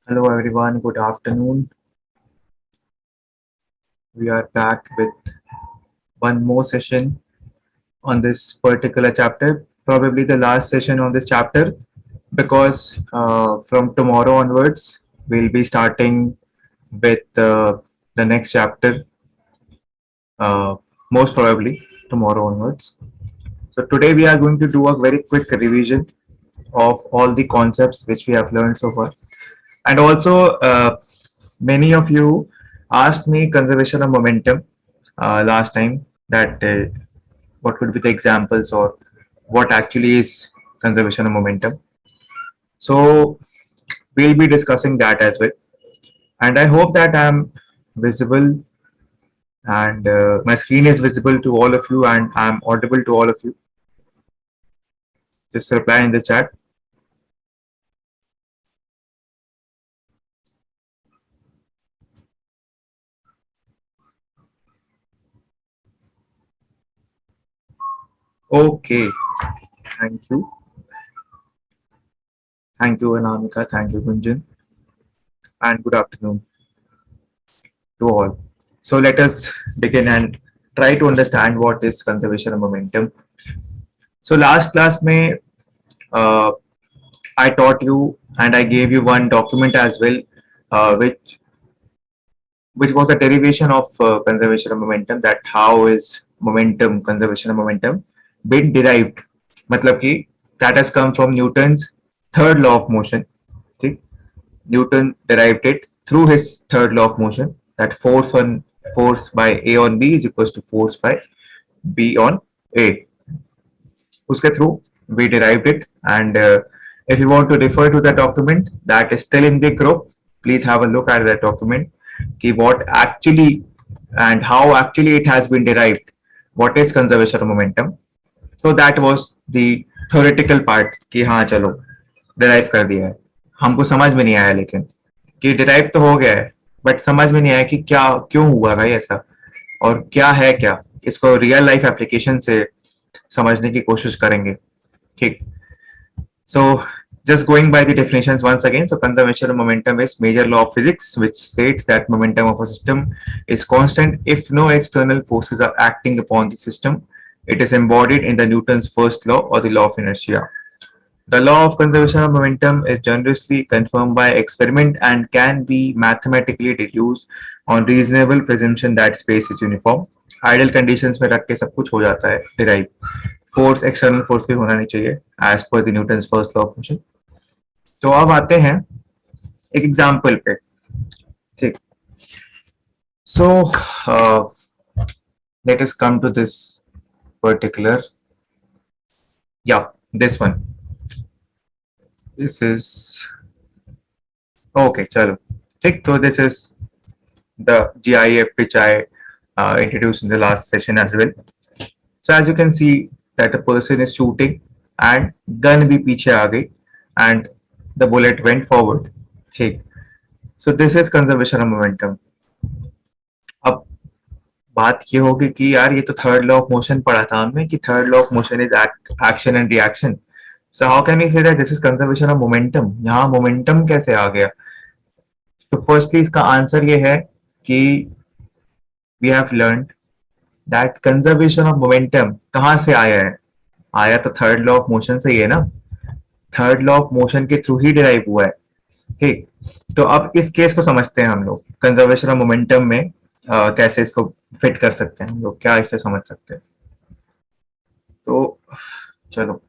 Hello everyone, good afternoon. We are back with one more session on this particular chapter, probably the last session on this chapter, because from tomorrow onwards, we'll be starting with the next chapter, uh, most probably tomorrow onwards. So today we are going to do a very quick revision of all the concepts which we have learned so far. And also, many of you asked me conservation of momentum last time that what could be the examples or what actually is conservation of momentum. So we'll be discussing that as well. And I hope that I'm visible and my screen is visible to all of you and I'm audible to all of you. Just reply in the chat. Okay. Thank you. Thank you, Anamika. Thank you, Gunjan. And good afternoon to all. So let us begin and try to understand what is conservation of momentum. So last class में uh, I taught you and I gave you one document as well, which was a derivation of conservation of momentum. That how is momentum conservation of momentum been derived? मतलब कि that has come from Newton's third law of motion. ठीक? Newton derived it through his third law of motion that force by A on B is equals to force by B on A. उसके through we derived it, and if you want to refer to the document that is still in the group, please have a look at that document. कि what actually and how actually it has been derived. What is conservation of momentum? So that was the theoretical part कि हाँ चलो derive कर दिया है. हमको समझ में नहीं आया लेकिन कि derive तो हो गया है बट समझ में नहीं आया कि क्या क्यों हुआ भाई ऐसा और क्या है क्या इसको रियल लाइफ एप्लीकेशन से समझने की कोशिश करेंगे. ठीक. So just going by the definitions once again, so conservation of momentum is major law of physics which states that momentum of a system is constant if no external forces are acting upon the system. It is embodied in the Newton's first law or the law of inertia. The law of conservation of momentum is generously confirmed by experiment and can be mathematically deduced on reasonable presumption that space is uniform. Ideal conditions में रख के सब कुछ हो जाता है derive. Force external force भी होना नहीं चाहिए as per the Newton's first law of motion. तो अब आते हैं एक एग्जांपल पे. ठीक. So let us come to this particular या this one. This is okay. चलो ठीक. तो this is the GIF which I introduced in the last session as well. So as you can see that the person is shooting and gun भी पीछे आ गई and the bullet went forward. ठीक. So this is conservation of momentum. अब बात ये होगी कि यार ये तो थर्ड लॉ ऑफ मोशन पढ़ा था हमने कि third law of motion is action and reaction. So how can we say that this is conservation of momentum? यहाँ मोमेंटम कैसे आ गया? तो फर्स्टली इसका आंसर ये है कि we have learned that conservation of momentum कहाँ से आया है? आया तो थर्ड लॉ ऑफ मोशन से ही है ना. थर्ड लॉ ऑफ मोशन के थ्रू ही डिराइव हुआ है. ठीक. तो अब इस केस को समझते हैं हम लोग कंजर्वेशन ऑफ मोमेंटम में. कैसे इसको फिट कर सकते हैं हम लोग, क्या इससे समझ सकते हैं. तो चलो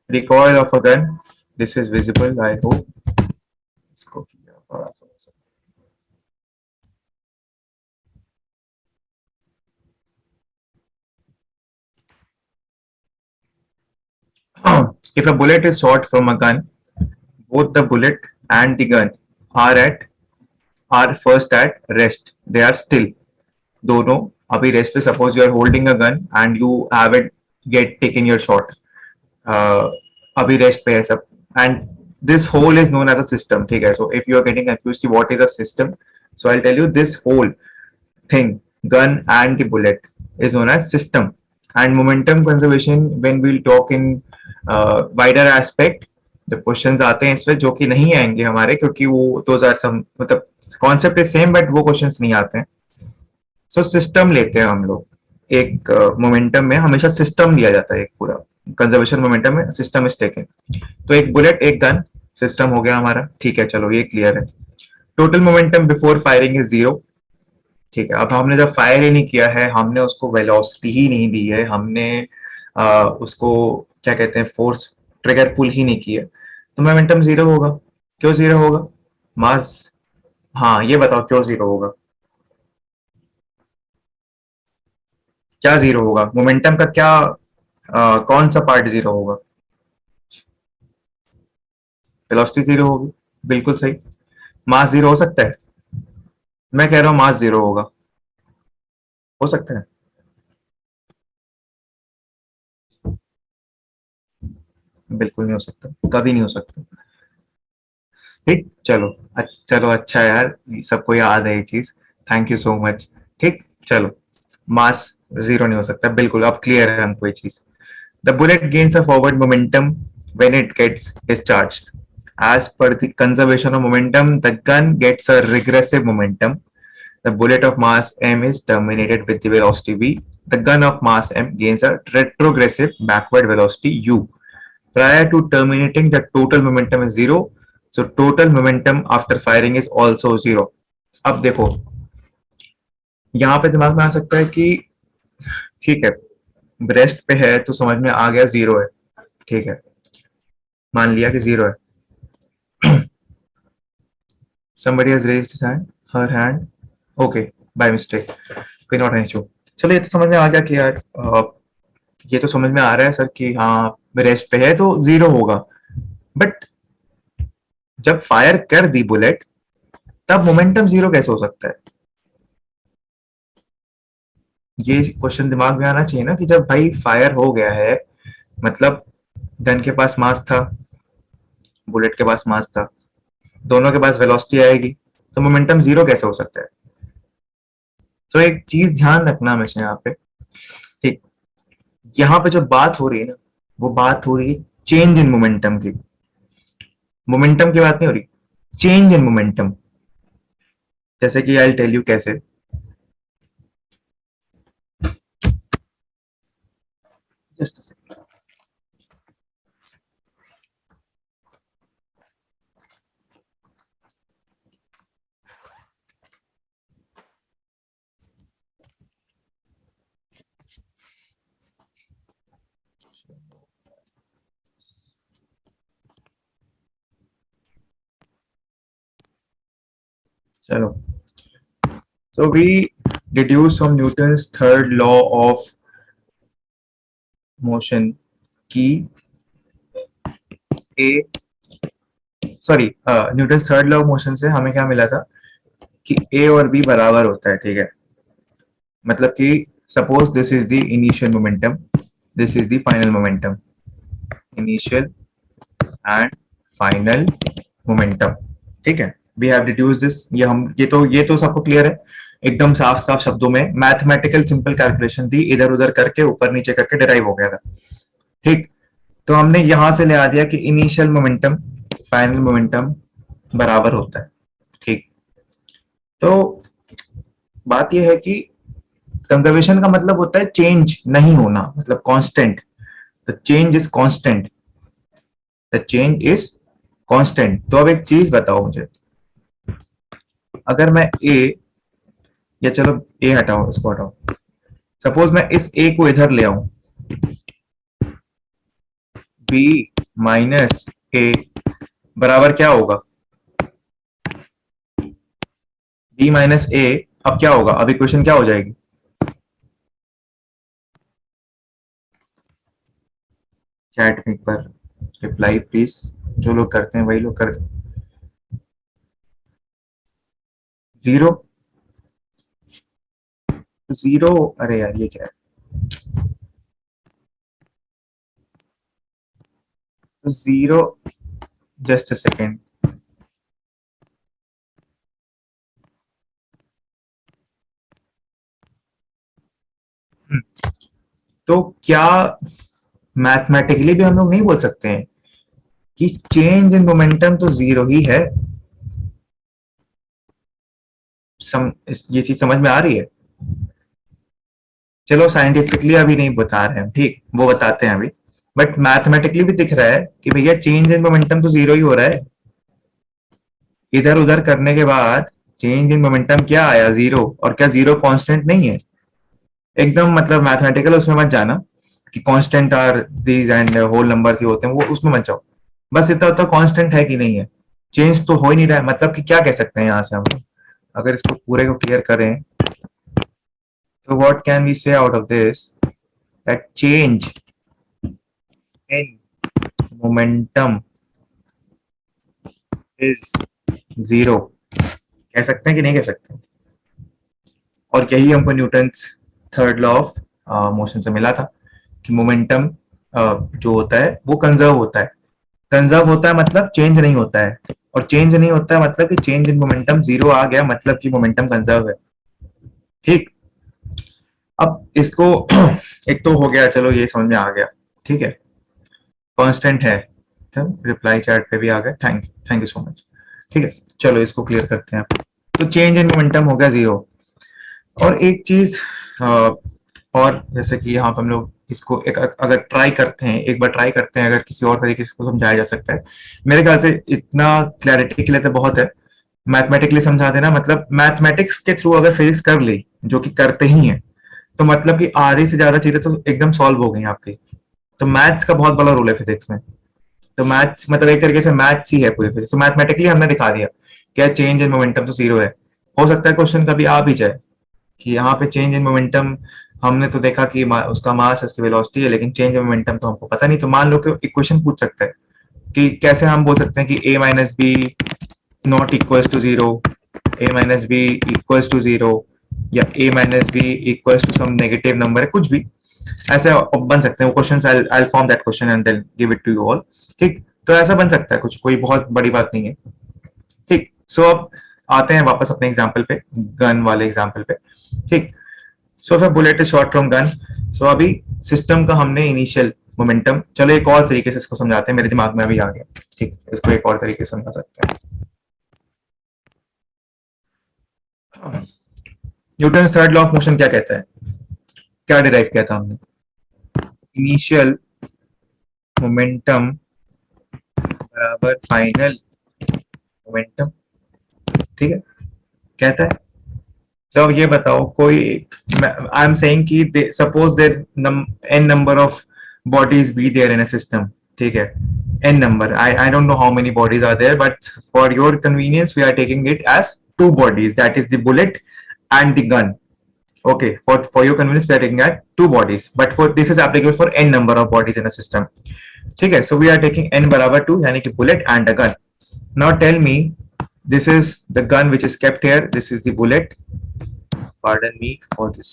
recoil of a gun. This is visible, I hope. इसको किया थोड़ा सा. If a bullet is shot from a gun, both the bullet and the gun are first at rest. They are still. दोनों अभी रेस्ट पे. Suppose you are holding a gun and you haven't get taken your shot. अभी rest पे है सब. And this whole is known as a system. ठीक है. So if you are getting confused कि what is a system, so I'll tell you this whole thing, gun and the bullet, is known as system. And momentum conservation, when we'll talk in wider aspect, जब questions आते हैं इस पे जो कि नहीं आएंगे हमारे, क्योंकि वो दो हजार मतलब कॉन्सेप्ट इज सेम बट वो क्वेश्चंस नहीं आते हैं. सो सिस्टम लेते हैं हम लोग. एक मोमेंटम में हमेशा सिस्टम लिया जाता है, एक पूरा कंजर्वेशन मोमेंटम में सिस्टम इज टेकन. तो एक बुलेट एक गन सिस्टम हो गया हमारा. ठीक है, चलो ये क्लियर है. Total momentum before firing is zero. ठीक है, अब हमने जब फायर ही नहीं किया है, हमने उसको वेलोसिटी ही नहीं दी है, हमने उसको क्या कहते हैं फोर्स ट्रिगर पुल ही नहीं किया, तो मोमेंटम जीरो होगा. क्यों जीरो होगा? मास. हाँ, ये बताओ क्यों जीरो होगा? क्या जीरो होगा मोमेंटम का? क्या कौन सा पार्ट जीरो होगा? वेलोसिटी जीरो होगी. बिल्कुल सही. मास जीरो हो सकता है? मैं कह रहा हूँ मास जीरो होगा. हो सकता है? बिल्कुल नहीं हो सकता, कभी नहीं हो सकता. ठीक, चलो. चलो अच्छा यार, सबको याद है ये चीज. Thank you so much. ठीक, चलो. मास जीरो नहीं हो सकता, बिल्कुल अब क्लियर है हमको ये चीज. The bullet gains a forward momentum when it gets discharged. As per the conservation of momentum, the gun gets a regressive momentum. The bullet of mass m is terminated with the velocity v. The gun of mass m gains a retrogressive backward velocity u. Prior to terminating, the total momentum is zero. So total momentum after firing is also zero. अब देखो, यहाँ पे दिमाग में आ सकता है कि ठीक है, ब्रेस्ट पे है तो समझ में आ गया जीरो है. ठीक है, मान लिया कि जीरो है. somebody has raised his hand, her hand. Okay, by mistake. कोई नॉट एन इशू. चलो ये तो समझ में आ गया कि यार ये तो समझ में आ रहा है सर कि हाँ ब्रेस्ट पे है तो जीरो होगा. बट जब फायर कर दी बुलेट, तब मोमेंटम जीरो कैसे हो सकता है? ये क्वेश्चन दिमाग में आना चाहिए ना कि जब भाई फायर हो गया है, मतलब गन के पास मास था, बुलेट के पास मास था, दोनों के पास वेलोसिटी आएगी, तो मोमेंटम जीरो कैसे हो सकता है? तो एक चीज ध्यान रखना हमेशा यहाँ पे. ठीक, यहाँ पे जो बात हो रही है ना, वो बात हो रही है चेंज इन मोमेंटम की. मोमेंटम की बात नहीं हो रही, चेंज इन मोमेंटम. जैसे कि आई टेल यू कैसे. जस्ट चलो. So we deduce from Newton's third law of motion कि A, sorry, Newton's third law of motion से हमें क्या मिला था कि A और B बराबर होता है. ठीक है, मतलब कि suppose this is the initial momentum, this is the final momentum. Initial and final momentum. ठीक है, वी हैव डिड्यूस दिस. ये तो सबको क्लियर है एकदम साफ साफ शब्दों में. मैथमेटिकल सिंपल कैलकुलेशन थी, इधर उधर करके ऊपर नीचे करके डिराइव हो गया था. ठीक, तो हमने यहां से ले आ दिया कि इनिशियल मोमेंटम फाइनल मोमेंटम बराबर होता है. ठीक, तो बात यह है कि कंजर्वेशन का मतलब होता है चेंज नहीं होना, मतलब constant. The change is constant. The change is constant. तो अब एक चीज बताओ मुझे, अगर मैं ए, या चलो ए हटाओ, इसको हटाओ, सपोज मैं इस ए को इधर ले आऊं, बी माइनस ए बराबर क्या होगा? बी माइनस ए. अब क्या होगा? अब इक्वेशन क्या हो जाएगी? चैट में एक बार रिप्लाई प्लीज. जो लोग करते हैं वही लोग करते हैं. जीरो. जीरो. अरे यार ये क्या है? तो जीरो. Just a second. तो क्या मैथमेटिकली भी हम लोग नहीं बोल सकते हैं कि चेंज इन मोमेंटम तो जीरो ही है? ये चीज समझ में आ रही है? चलो साइंटिफिकली अभी नहीं बता रहे हैं, ठीक, वो बताते हैं अभी। बट मैथमेटिकली भी दिख रहा है कि भैया चेंज इन मोमेंटम तो जीरो ही हो रहा है। इधर उधर करने के बाद चेंज इन मोमेंटम क्या आया? जीरो। और क्या जीरो कांस्टेंट नहीं है? एकदम मतलब मैथमेटिकल उसमें मत जाना कि constant are these and whole numbers ही होते हैं, वो उसमें मत जाओ। बस इतना उतना कांस्टेंट है कि नहीं है? चेंज तो हो ही नहीं रहा है, मतलब कि क्या कह सकते हैं यहाँ से हम लोग? अगर इसको पूरे को क्लियर करें तो व्हाट कैन वी से out of this, that change in momentum is zero. कह सकते हैं कि नहीं कह सकते? और यही हमको Newton third law of motion से मिला था कि मोमेंटम जो होता है वो कंजर्व होता है। कंजर्व होता है मतलब चेंज नहीं होता है, और चेंज नहीं होता है मतलब कि चेंज इन मोमेंटम जीरो आ गया, मतलब कि मोमेंटम कंजर्व है। ठीक। अब इसको एक तो हो गया, चलो ये समझ में आ गया। ठीक है, कांस्टेंट है। रिप्लाई चैट पे भी आ गया, थैंक यू सो मच। ठीक है, चलो इसको क्लियर करते हैं। तो चेंज इन मोमेंटम हो गया जीरो। और एक चीज और जैसे कि यहाँ पर हम लोग इसको एक अगर ट्राई करते हैं, एक बार ट्राई करते हैं, अगर किसी और तरीके से इसको समझाया जा सकता है। मेरे ख्याल से इतना क्लैरिटी के लिए तो बहुत है। मैथमेटिकली समझा देना, मतलब मैथमेटिक्स के थ्रू अगर फिजिक्स कर ली, जो कि करते ही हैं, तो मतलब कि आधी से ज्यादा चीजें तो एकदम सॉल्व हो गई आपकी। तो मैथ्स का बहुत बड़ा रोल है फिजिक्स में। तो मैथ्स मतलब एक तरीके से मैथ्स ही है पूरी फिजिक्स। तो मैथमेटिकली हमने दिखा दिया क्या चेंज इन मोमेंटम तो जीरो है। हो सकता है क्वेश्चन कभी आ भी जाए कि यहाँ पे चेंज इन मोमेंटम, हमने तो देखा कि उसका मास है, उसकी वेलोसिटी है, लेकिन चेंज इन मोमेंटम तो हमको पता नहीं। तो मान लो कि इक्वेशन पूछ सकते हैं कि कैसे हम बोल सकते हैं कि a minus B not equals to zero, a minus B equals to zero, या a minus B equals to some negative number है, कुछ भी ऐसे बन सकते हैं वो question. I form that question and then give it to you all. ठीक, तो ऐसा बन सकता है कुछ, कोई बहुत बड़ी बात नहीं है। ठीक, सो अब आते हैं वापस अपने एग्जाम्पल पे, गन वाले एग्जाम्पल पे। ठीक, सो फिर bullet is shot from gun. So अभी सिस्टम का हमने इनिशियल मोमेंटम, चलो एक और तरीके से इसको समझाते हैं, मेरे दिमाग में अभी आ गया। ठीक, इसको एक और तरीके से समझा सकते हैं। Newton third law of motion क्या कहता है? क्या डिराइव किया था हमने? इनिशियल मोमेंटम बराबर फाइनल मोमेंटम। ठीक है, कहता है। तो अब ये बताओ, कोई, आई एम सेइंग कि suppose there n number of bodies be there in a system. ठीक है, n number, I don't know how many bodies are there, but for your convenience we are taking it as two bodies, that is the bullet and the gun. Okay, for your convenience we are taking at two bodies, but for this is applicable for n number of bodies in a system. ठीक है, so we are taking n बराबर 2 यानी कि bullet and a gun. Now tell me, this is the gun which is kept here, this is the bullet. Pardon me for this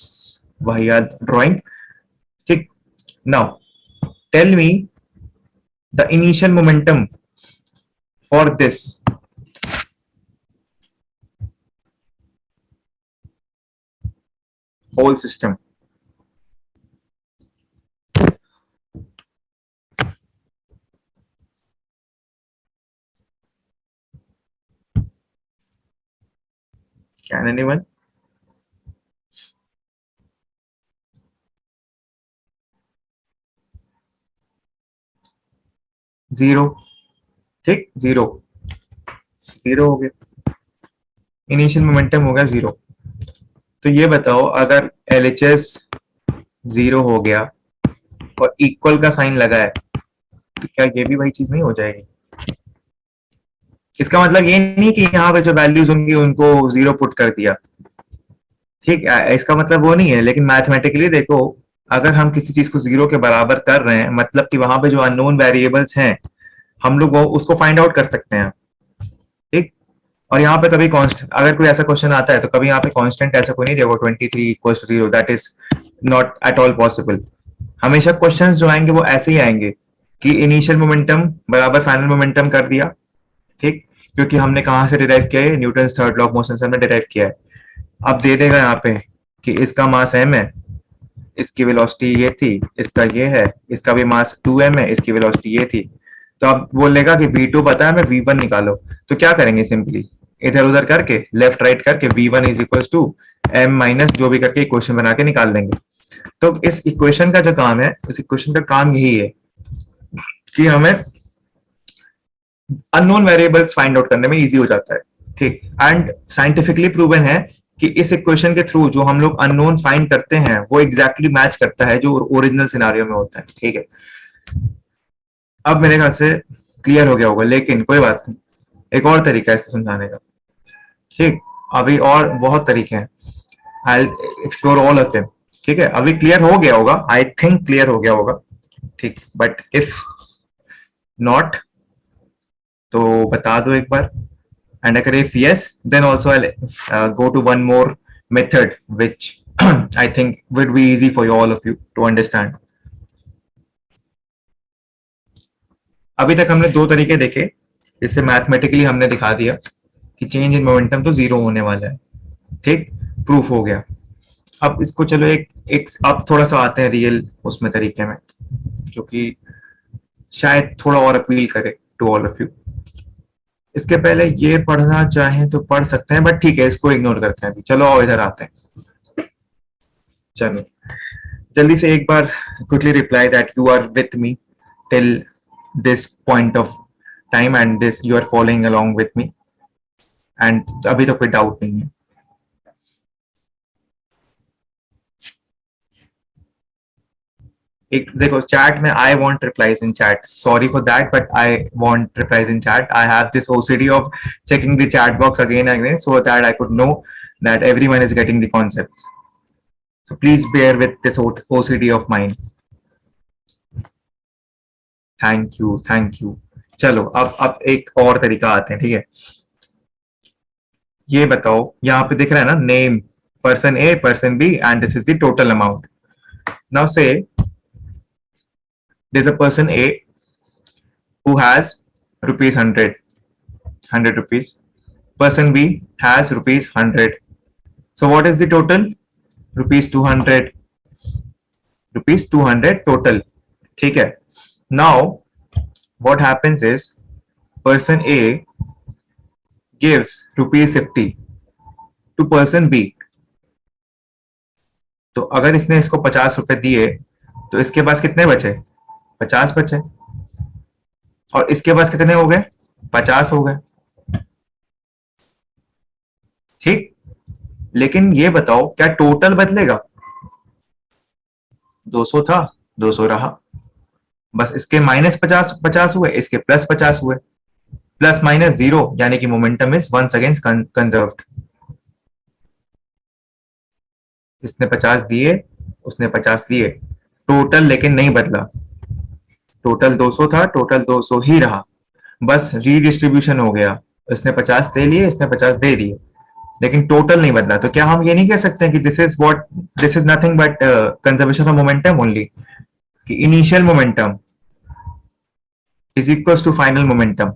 vahiyat drawing. ठीक, now tell me the initial momentum for this whole system. Can anyone? Zero. ठीक, zero, zero हो गया, initial momentum हो गया zero. तो ये बताओ, अगर LHS जीरो हो गया और इक्वल का साइन लगा है, तो क्या ये भी वही चीज नहीं हो जाएगी? इसका मतलब ये नहीं कि यहाँ पे जो वैल्यूज होंगी उनको जीरो पुट कर दिया। ठीक, इसका मतलब वो नहीं है, लेकिन मैथमेटिकली देखो, अगर हम किसी चीज को जीरो के बराबर कर रहे हैं, मतलब कि वहां पे जो अननोन वेरिएबल्स हैं, हम लोग उसको फाइंड आउट कर सकते हैं। ठीक, और यहाँ पे कभी कांस्टेंट, अगर कोई ऐसा क्वेश्चन आता है तो कभी यहाँ पे कांस्टेंट ऐसा कोई नहीं देगा 23 equal to zero, that is not at all possible. हमेशा क्वेश्चंस जो आएंगे वो ऐसे ही आएंगे कि इनिशियल मोमेंटम बराबर फाइनल मोमेंटम कर दिया। ठीक, क्योंकि हमने कहाँ से डिराइव किया है? Newton third law of motion से हमने डिराइव किया है। अब दे देगा यहाँ पे कि इसका मास m है, इसकी वेलोसिटी ये थी, इसका ये है, इसका भी मास 2m है, इसकी वेलोसिटी ये थी। तो अब बोलेगा कि v2 पता है, मैं v1 निकालो। तो क्या करेंगे, सिंपली इधर उधर करके लेफ्ट राइट करके v1 is equal to m minus जो भी करके इक्वेशन बना के निकाल लेंगे। तो इस इक्वेशन का जो काम है, इस इक्वेशन का काम यही है कि हमें अननोन वेरिएबल्स फाइंड आउट करने में इजी हो जाता है। ठीक, एंड साइंटिफिकली प्रूवन है कि इस इक्वेशन के थ्रू जो हम लोग अननोन फाइंड करते हैं वो एग्जैक्टली मैच करता है जो ओरिजिनल सिनारियो में होता है। ठीक है, अब मेरे ख्याल से क्लियर हो गया होगा, लेकिन कोई बात नहीं, एक और तरीका है इसको समझाने का। ठीक, अभी और बहुत तरीके हैं, I explore all of them. ठीक है, अभी क्लियर हो गया होगा, आई थिंक क्लियर हो गया होगा। ठीक, बट इफ नॉट तो बता दो एक बार, and if yes, then also I'll go to one more method which I think would be easy for you, all of you to understand. अभी तक हमने दो तरीके देखे, इससे मैथमेटिकली हमने दिखा दिया कि चेंज इन मोमेंटम तो जीरो होने वाला है। ठीक, प्रूफ हो गया। अब इसको चलो एक अब थोड़ा सा आते हैं रियल उसमें तरीके में, जो कि शायद थोड़ा और अपील करे टू ऑल ऑफ यू। इसके पहले ये पढ़ना चाहें तो पढ़ सकते हैं, बट ठीक है, इसको इग्नोर करते हैं अभी। चलो और इधर आते हैं। चलो जल्दी से एक बार quickly reply that you are with me till this point of time and this you are following along with me, and अभी तो कोई डाउट नहीं है। एक देखो चैट में, I want replies in chat, sorry for that but I want replies in chat. I have this OCD of checking the chat box again and again so that I could know that everyone is getting the concepts. So please bear with this OCD of mine. Thank you, thank you. चलो अब एक और तरीका आते हैं। ठीक है, ये बताओ, यहाँ पे दिख रहा है ना, name person A person B and this is the total amount. Now say there's a person A who has rupees 100 rupees, person B has rupees 100, so what is the total? rupees 200, rupees 200 total. ठीक है, now what happens is person A gives rupees 50 to person B. तो अगर इसने इसको 50 रुपए दिए तो इसके पास कितने बचे? 50 बचे, और इसके पास कितने हो गए? 50 हो गए। ठीक, लेकिन ये बताओ क्या टोटल बदलेगा? 200 था, 200 रहा, बस इसके माइनस 50 50 हुए, इसके प्लस 50 हुए, प्लस माइनस जीरो, यानी कि momentum is once again conserved. इसने 50 दिए, उसने 50 दिए, टोटल लेकिन नहीं बदला। टोटल 200 था, टोटल 200 ही रहा, बस रीडिस्ट्रीब्यूशन हो गया। इसने 50 दे लिए, इसने 50 दे दिए, लेकिन टोटल नहीं बदला। तो क्या हम ये नहीं कह सकते कि this is nothing but conservation of momentum only, कि initial momentum is equal to final momentum,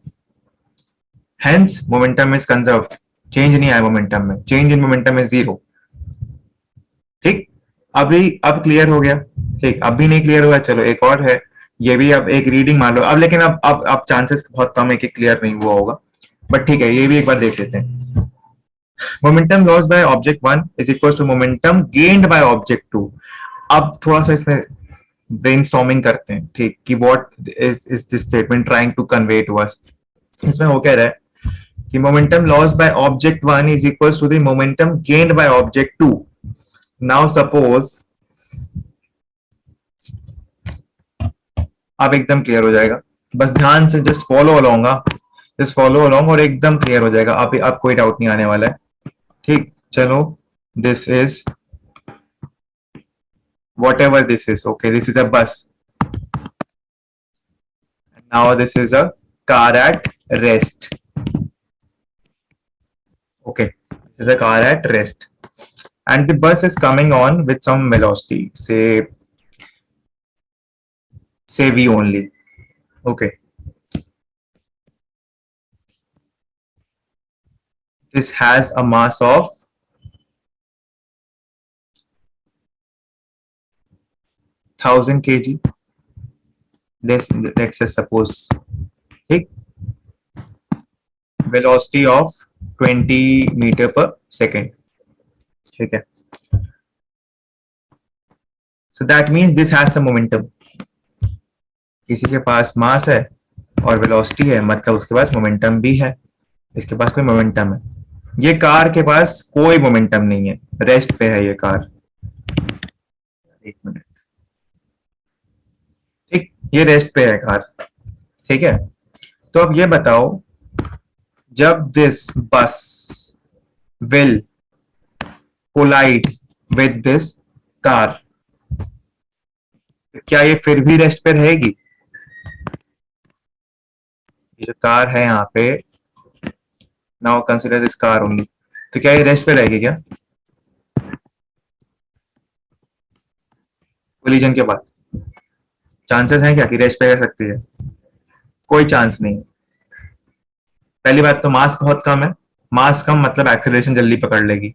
hence momentum is conserved, change नहीं आया मोमेंटम में, change in momentum is zero. ठीक, अभी अब क्लियर हो गया। ठीक, अब भी नहीं क्लियर हुआ, चलो एक और है, ये भी अब एक रीडिंग मान लो अब, लेकिन अब चांसेस बहुत कम है कि क्लियर नहीं हुआ होगा, बट ठीक है, ये भी एक बार देख लेते हैं। Momentum loss by object 1 is equal to momentum gained by object 2। अब थोड़ा सा इसमें ब्रेनस्टॉर्मिंग करते हैं, ठीक, कि what is this statement trying to convey to us. इसमें वो कह रहा है कि momentum loss by object 1 is equal to the momentum gained by object 2। Now suppose, अब एकदम क्लियर हो जाएगा, बस ध्यान से just follow along, just follow along और एकदम क्लियर हो जाएगा। अब कोई डाउट नहीं आने वाला है। ठीक, चलो, this is whatever this is, okay, this is a bus, now this is a car at rest, okay, this is a car at rest and the bus is coming on with some velocity, say v only, okay. This has a mass of 1000 kg, let's just suppose, ठीक, velocity of 20 metre per second, ठीक है. So that means this has some momentum. किसी के पास मास है और velocity है, मतलब उसके पास मोमेंटम भी है. इसके पास कोई मोमेंटम है. ये कार के पास कोई मोमेंटम नहीं है, रेस्ट पे है ये कार. एक मिनट, ठीक, ये रेस्ट पे है कार, ठीक है. तो अब ये बताओ, जब this bus will collide with this car, क्या ये फिर भी रेस्ट पे रहेगी? ये जो कार है यहाँ पे, now consider this car only, तो क्या ये रेस्ट पे रहेगी क्या कोलिजन के बाद? चांसेस हैं क्या कि रेस्ट पे रह सकती है? कोई चांस नहीं. पहली बात तो मास बहुत कम है. मास कम मतलब एक्सेलरेशन जल्दी पकड़ लेगी,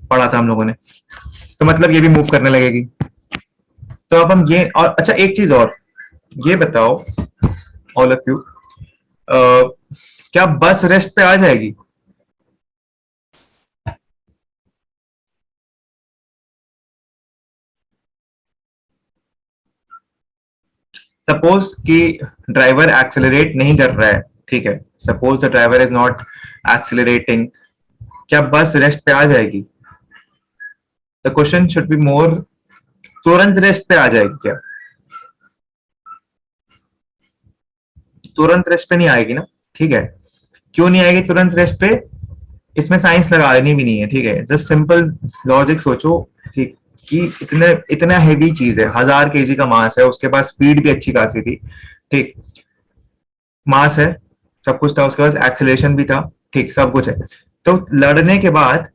पढ़ा था हम लोगों ने. तो मतलब ये भी मूव करने लगेगी. तो अब हम ये, और अच्छा एक चीज और, ये बताओ ऑल ऑफ यू, क्या बस रेस्ट पे आ जाएगी? सपोज कि ड्राइवर एक्सेलरेट नहीं कर रहा है, ठीक है, suppose the driver is not accelerating, क्या बस रेस्ट पे आ जाएगी? The question should be more, तुरंत रेस्ट पे आ जाएगी क्या? तुरंत रेस्ट पे नहीं आएगी ना, ठीक है. क्यों नहीं आएगी तुरंत रेस्ट पे? इसमें साइंस लगानी भी नहीं है, ठीक है. जस्ट सिंपल लॉजिक सोचो, ठीक, कि इतने इतना हैवी चीज है, 1000 kg का मास है, उसके पास स्पीड भी अच्छी खासी थी, ठीक, मास है, सब कुछ था, उसके पास एक्सेलरेशन भी था, ठीक, सब कुछ है. तो लड़ने के बाद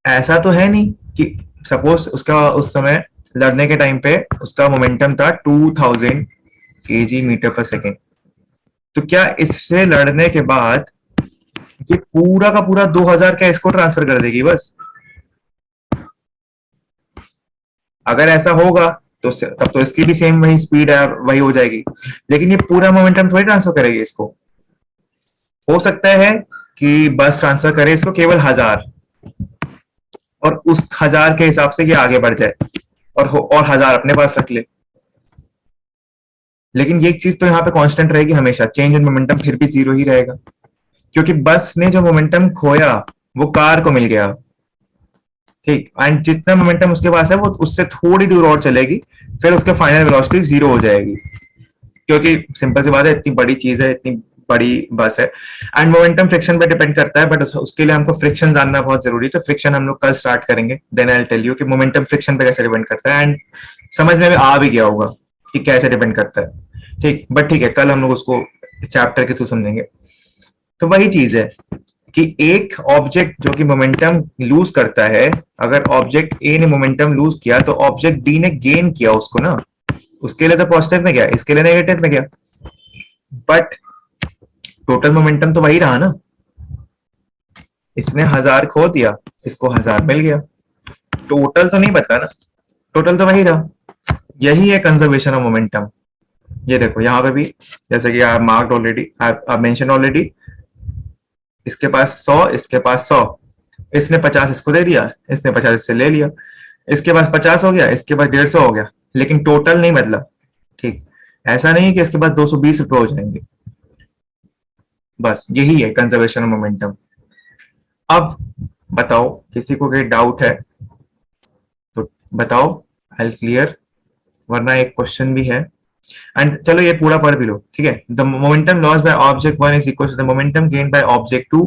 ऐसा तो है नहीं कि सपोज उसका उस समय लड़ने के टाइम पे उसका मोमेंटम था 2000 kg मीटर पर सेकेंड, तो क्या इससे लड़ने के बाद ये पूरा का पूरा 2000 क्या इसको ट्रांसफर कर देगी बस? अगर ऐसा होगा तो तब तो इसकी भी सेम वही स्पीड है, वही हो जाएगी. लेकिन ये पूरा मोमेंटम थोड़ी ट्रांसफर करेगी इसको. हो सकता है कि बस ट्रांसफर करे इसको केवल 1000, और उस 1000 के हिसाब से ये आगे बढ़ जाए और 1000 अपने पास रख ले. लेकिन ये चीज तो यहाँ पे कांस्टेंट रहेगी हमेशा, चेंज इन मोमेंटम फिर भी 0 ही रहेगा, क्योंकि बस ने जो मोमेंटम खोया वो कार को मिल गया, ठीक. एंड जितना मोमेंटम उसके पास है वो उससे थोड़ी दूर और चलेगी, फिर उसका फाइनल वेलोसिटी 0 हो जाएगी, क्योंकि सिंपल सी बात है, इतनी बड़ी चीज है, इतनी बड़ी बस है. एंड मोमेंटम फ्रिक्शन पे डिपेंड करता है, बट उसके लिए हमको फ्रिक्शन जानना बहुत जरूरी है. तो फ्रिक्शन हम लोग कल स्टार्ट करेंगे, then I will tell you कि मोमेंटम फ्रिक्शन पे कैसे डिपेंड करता है, एंड समझ में आ भी गया होगा कि कैसे डिपेंड करता है, ठीक. बट ठीक है, कल हम लोग उसको चैप्टर के थ्रू समझेंगे. तो वही चीज है कि एक ऑब्जेक्ट जो कि मोमेंटम लूज करता है, अगर ऑब्जेक्ट ए ने मोमेंटम लूज किया तो ऑब्जेक्ट डी ने गेन किया उसको ना, उसके लिए तो पॉजिटिव में गया, इसके लिए नेगेटिव में गया, बट टोटल मोमेंटम तो वही रहा ना. इसने 1000 खो दिया, इसको 1000 मिल गया, टोटल तो नहीं बता ना, टोटल तो वही रहा. यही है कंजर्वेशन ऑफ मोमेंटम. ये देखो यहाँ पे भी, जैसे कि I marked already, I mention already, इसके पास 100, इसके पास 100, इसने 50 इसको दे दिया, इसने 50 इससे ले लिया, इसके पास 50 हो गया, इसके पास 150 हो गया, लेकिन टोटल नहीं बदला, ठीक. ऐसा नहीं है कि इसके पास 220 रुपए हो जाएंगे. बस यही है कंजर्वेशन ऑफ मोमेंटम. अब बताओ, किसी को कोई डाउट है तो बताओ, आई विल क्लियर, वरना एक क्वेश्चन भी है. एंड चलो ये पूरा पढ़ भी लो, ठीक है. The momentum lost by object 1 is equal to the momentum gained by object 2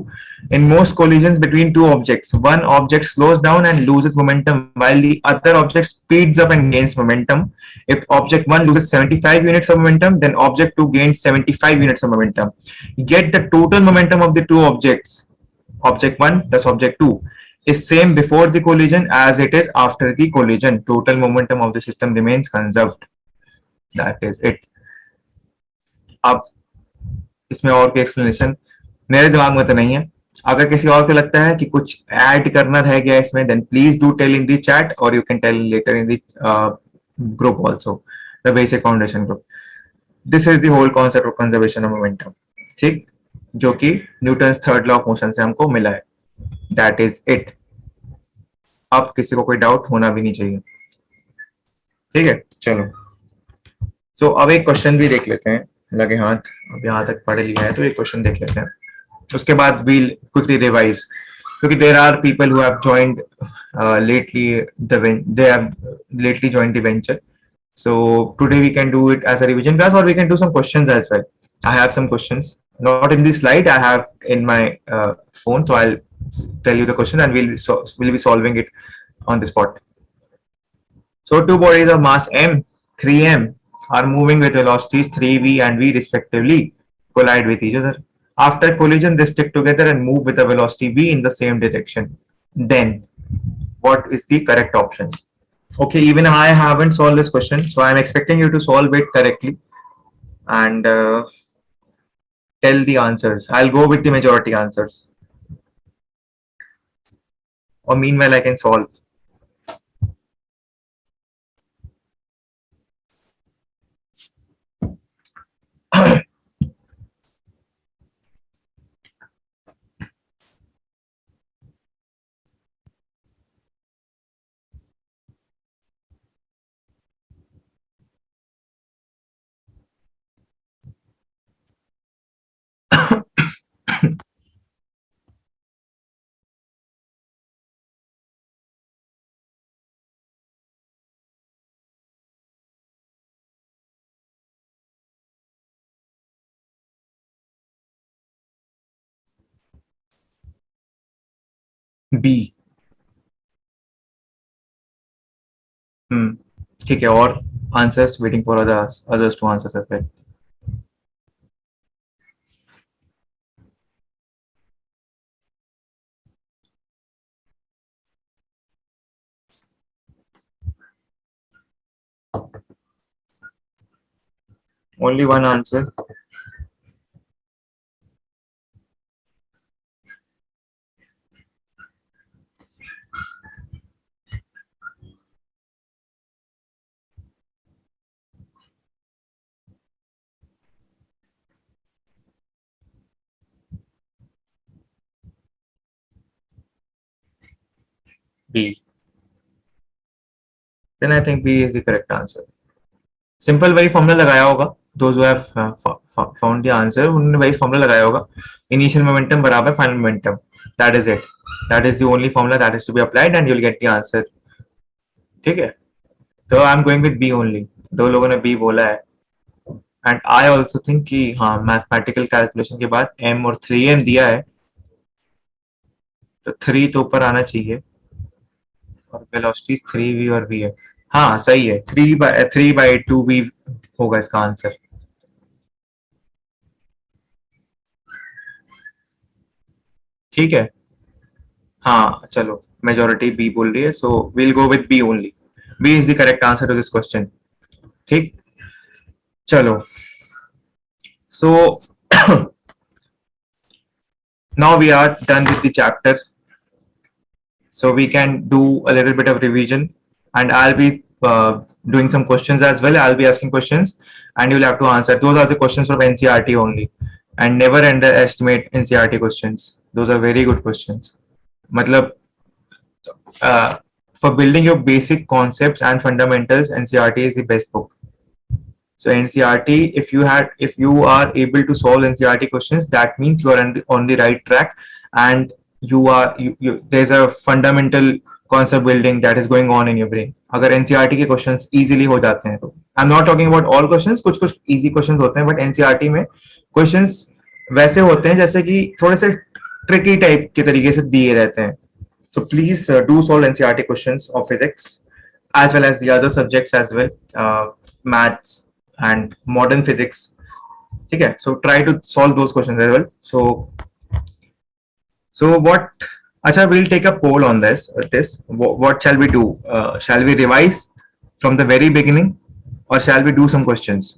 in most collisions between two objects. One object slows down and loses momentum while the other object speeds up and gains momentum. If object 1 loses 75 units of momentum, then object 2 gains 75 units of momentum. Get the total momentum of the two objects, object 1 plus object 2, is same before the collision as it is after the collision. Total momentum of the system remains conserved. That is it. अब इसमें और कोई explanation मेरे दिमाग में तो नहीं है. अगर किसी और को लगता है कि कुछ ऐड करना रह गया इसमें, then please do tell in the chat, और you can tell later in the group also. the basic foundation group. This is the whole concept of conservation of momentum. ठीक, जो कि Newton's third law of motion से हमको मिला है. That is it. अब किसी को कोई डाउट होना भी नहीं चाहिए. ठीक है, चलो. सो अब एक क्वेश्चन भी देख लेते हैं. लगे हाथ, अब यहाँ तक पढ़ लिया है तो एक क्वेश्चन देख लेते हैं. उसके बाद we'll quickly revise, क्योंकि there are people who have joined lately they have lately joined the venture. So today we can do it as a revision class, or we can do some questions as well. I have some questions, not in this slide, I have in my phone, so I'll tell you the question and we'll be solving it on the spot. So two bodies of mass m, 3m are moving with velocities 3v and v respectively collide with each other. After collision, they stick together and move with a velocity v in the same direction. Then, what is the correct option? Okay, even I haven't solved this question, so I'm expecting you to solve it correctly and tell the answers. I'll go with the majority answers. Or meanwhile, I can solve. B. ठीक है, और answers waiting for others to answer as well. Only one answer. B. Then I think B is the correct answer. Simple वही formula लगाया होगा. Those who have found the answer, उन्होंने वही formula लगाया होगा. इनिशियल मोमेंटम बराबर final momentum. That is it. That is the only formula that is to be applied and you will get the answer. ठीक है, तो I am going with B only. दो लोगों ने बी बोला है एंड आई ऑल्सो थिंक कि हाँ, मैथमेटिकल कैलकुलेशन के बाद m और 3m दिया है तो 3 तो ऊपर आना चाहिए और वेलोसिटी 3v और v है. हाँ सही है, 3/2v होगा इसका आंसर. ठीक है, हाँ चलो, मेजोरिटी बी बोल रही है, so will go with B only. B is the correct answer to this question. ठीक, चलो. सो now we are done with the chapter, so we can do a little bit of revision and I'll be doing some questions as well. I'll be asking questions and you'll have to answer. Those are the questions from NCERT only, and never underestimate NCERT questions. Those are very good questions. Matlab, for building your basic concepts and fundamentals, NCERT is the best book. So NCERT, if you are able to solve NCERT questions, that means you are on the right track, and there's a fundamental concept building that is going on in your brain. अगर NCERT के questions easily हो जाते हैं तो, I'm not talking about all questions, कुछ easy questions होते हैं, but NCERT में questions वैसे होते हैं जैसे कि थोड़े से tricky type के तरीके से दिए रहते हैं. So please do solve NCERT questions of physics as well as the other subjects as well, maths and modern physics. Okay, so try to solve those questions as well. So what? Acha, we'll take a poll on this. What shall we do? Shall we revise from the very beginning, or shall we do some questions?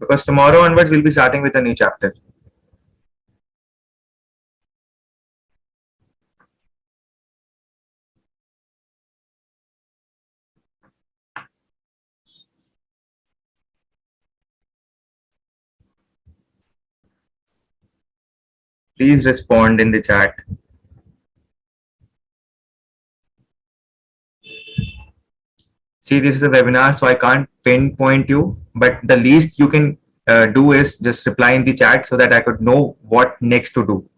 Because tomorrow onwards we'll be starting with a new chapter. Please respond in the chat. See, this is a webinar, so I can't pinpoint you, but the least you can do is just reply in the chat so that I could know what next to do.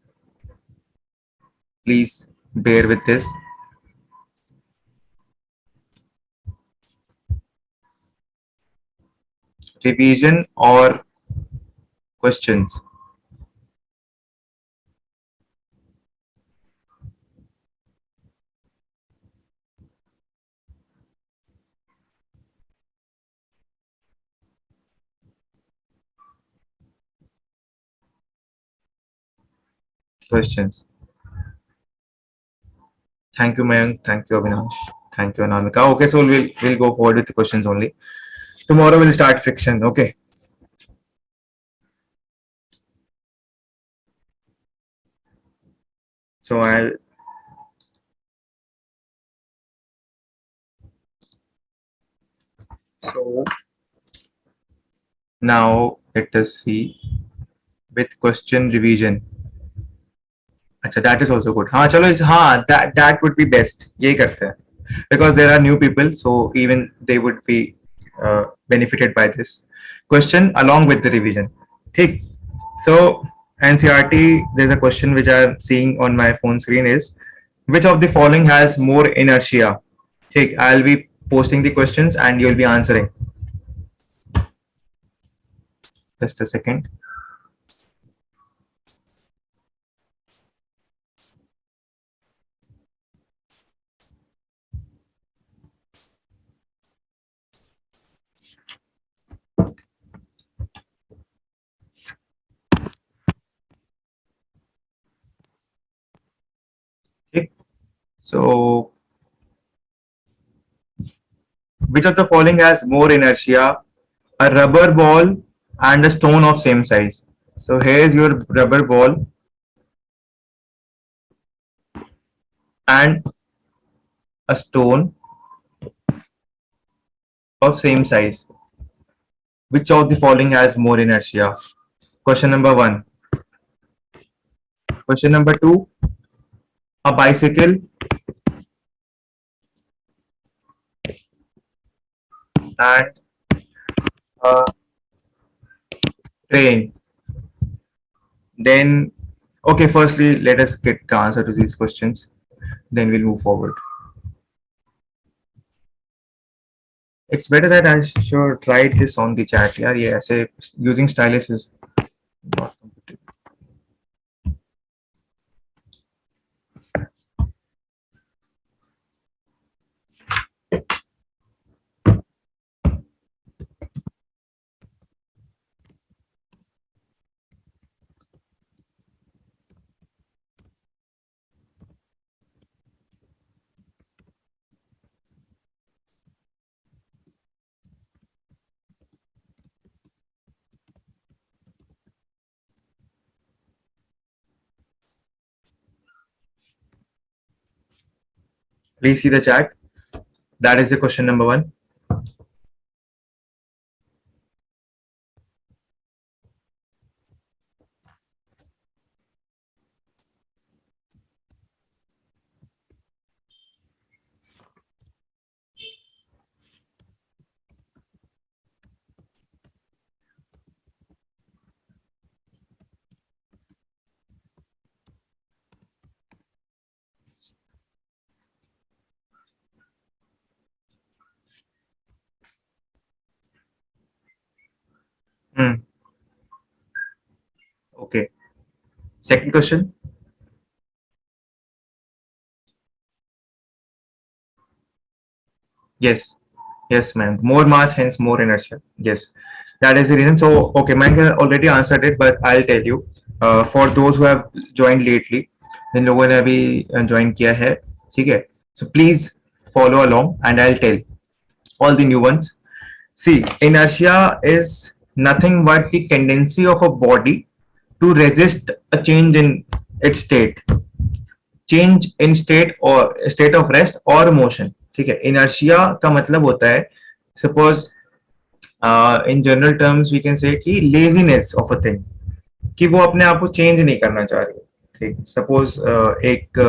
Please bear with this. Revision or questions? Questions. Thank you, Mayank. Thank you, Avinash. Thank you, Anamika. Okay, so we'll go forward with the questions only. Tomorrow we'll start fiction. Okay. So I'll so now let us see with question revision. अच्छा, that is also good. हाँ चलो, हाँ that would be best. यही करते हैं because there are new people, so even they would be benefited by this question along with the revision. ठीक. So NCERT, there's a question which I'm seeing on my phone screen is which of the following has more inertia? ठीक. I'll be posting the questions and you'll be answering. Just a second. Okay. So which of the following has more inertia? A rubber ball and a stone of same size. So here's your rubber ball and a stone of same size. Which of the following has more inertia? Question number 1. Question number 2. A bicycle and a train. Then, okay, firstly, let us get the answer to these questions. Then we'll move forward. It's better that I should write this on the chat. Yeah, yeah. Say using stylus is not compatible. Please see the chat. That is the question number 1. Okay. Second question. Yes. Yes, ma'am. More mass, hence more inertia. Yes. That is the reason. So, okay, Mayank already answered it, but I'll tell you. For those who have joined lately, जिन लोगों ने अभी join किया है, ठीक है? So please follow along, and I'll tell all the new ones. See, inertia is nothing but the tendency of a body to resist a change in its state. Change in state or state of rest or motion. ठीक है? Inertia का मतलब होता है, suppose in general terms we can say कि laziness of a thing, कि वो अपने आप को change नहीं करना चाह रही है. ठीक, सपोज एक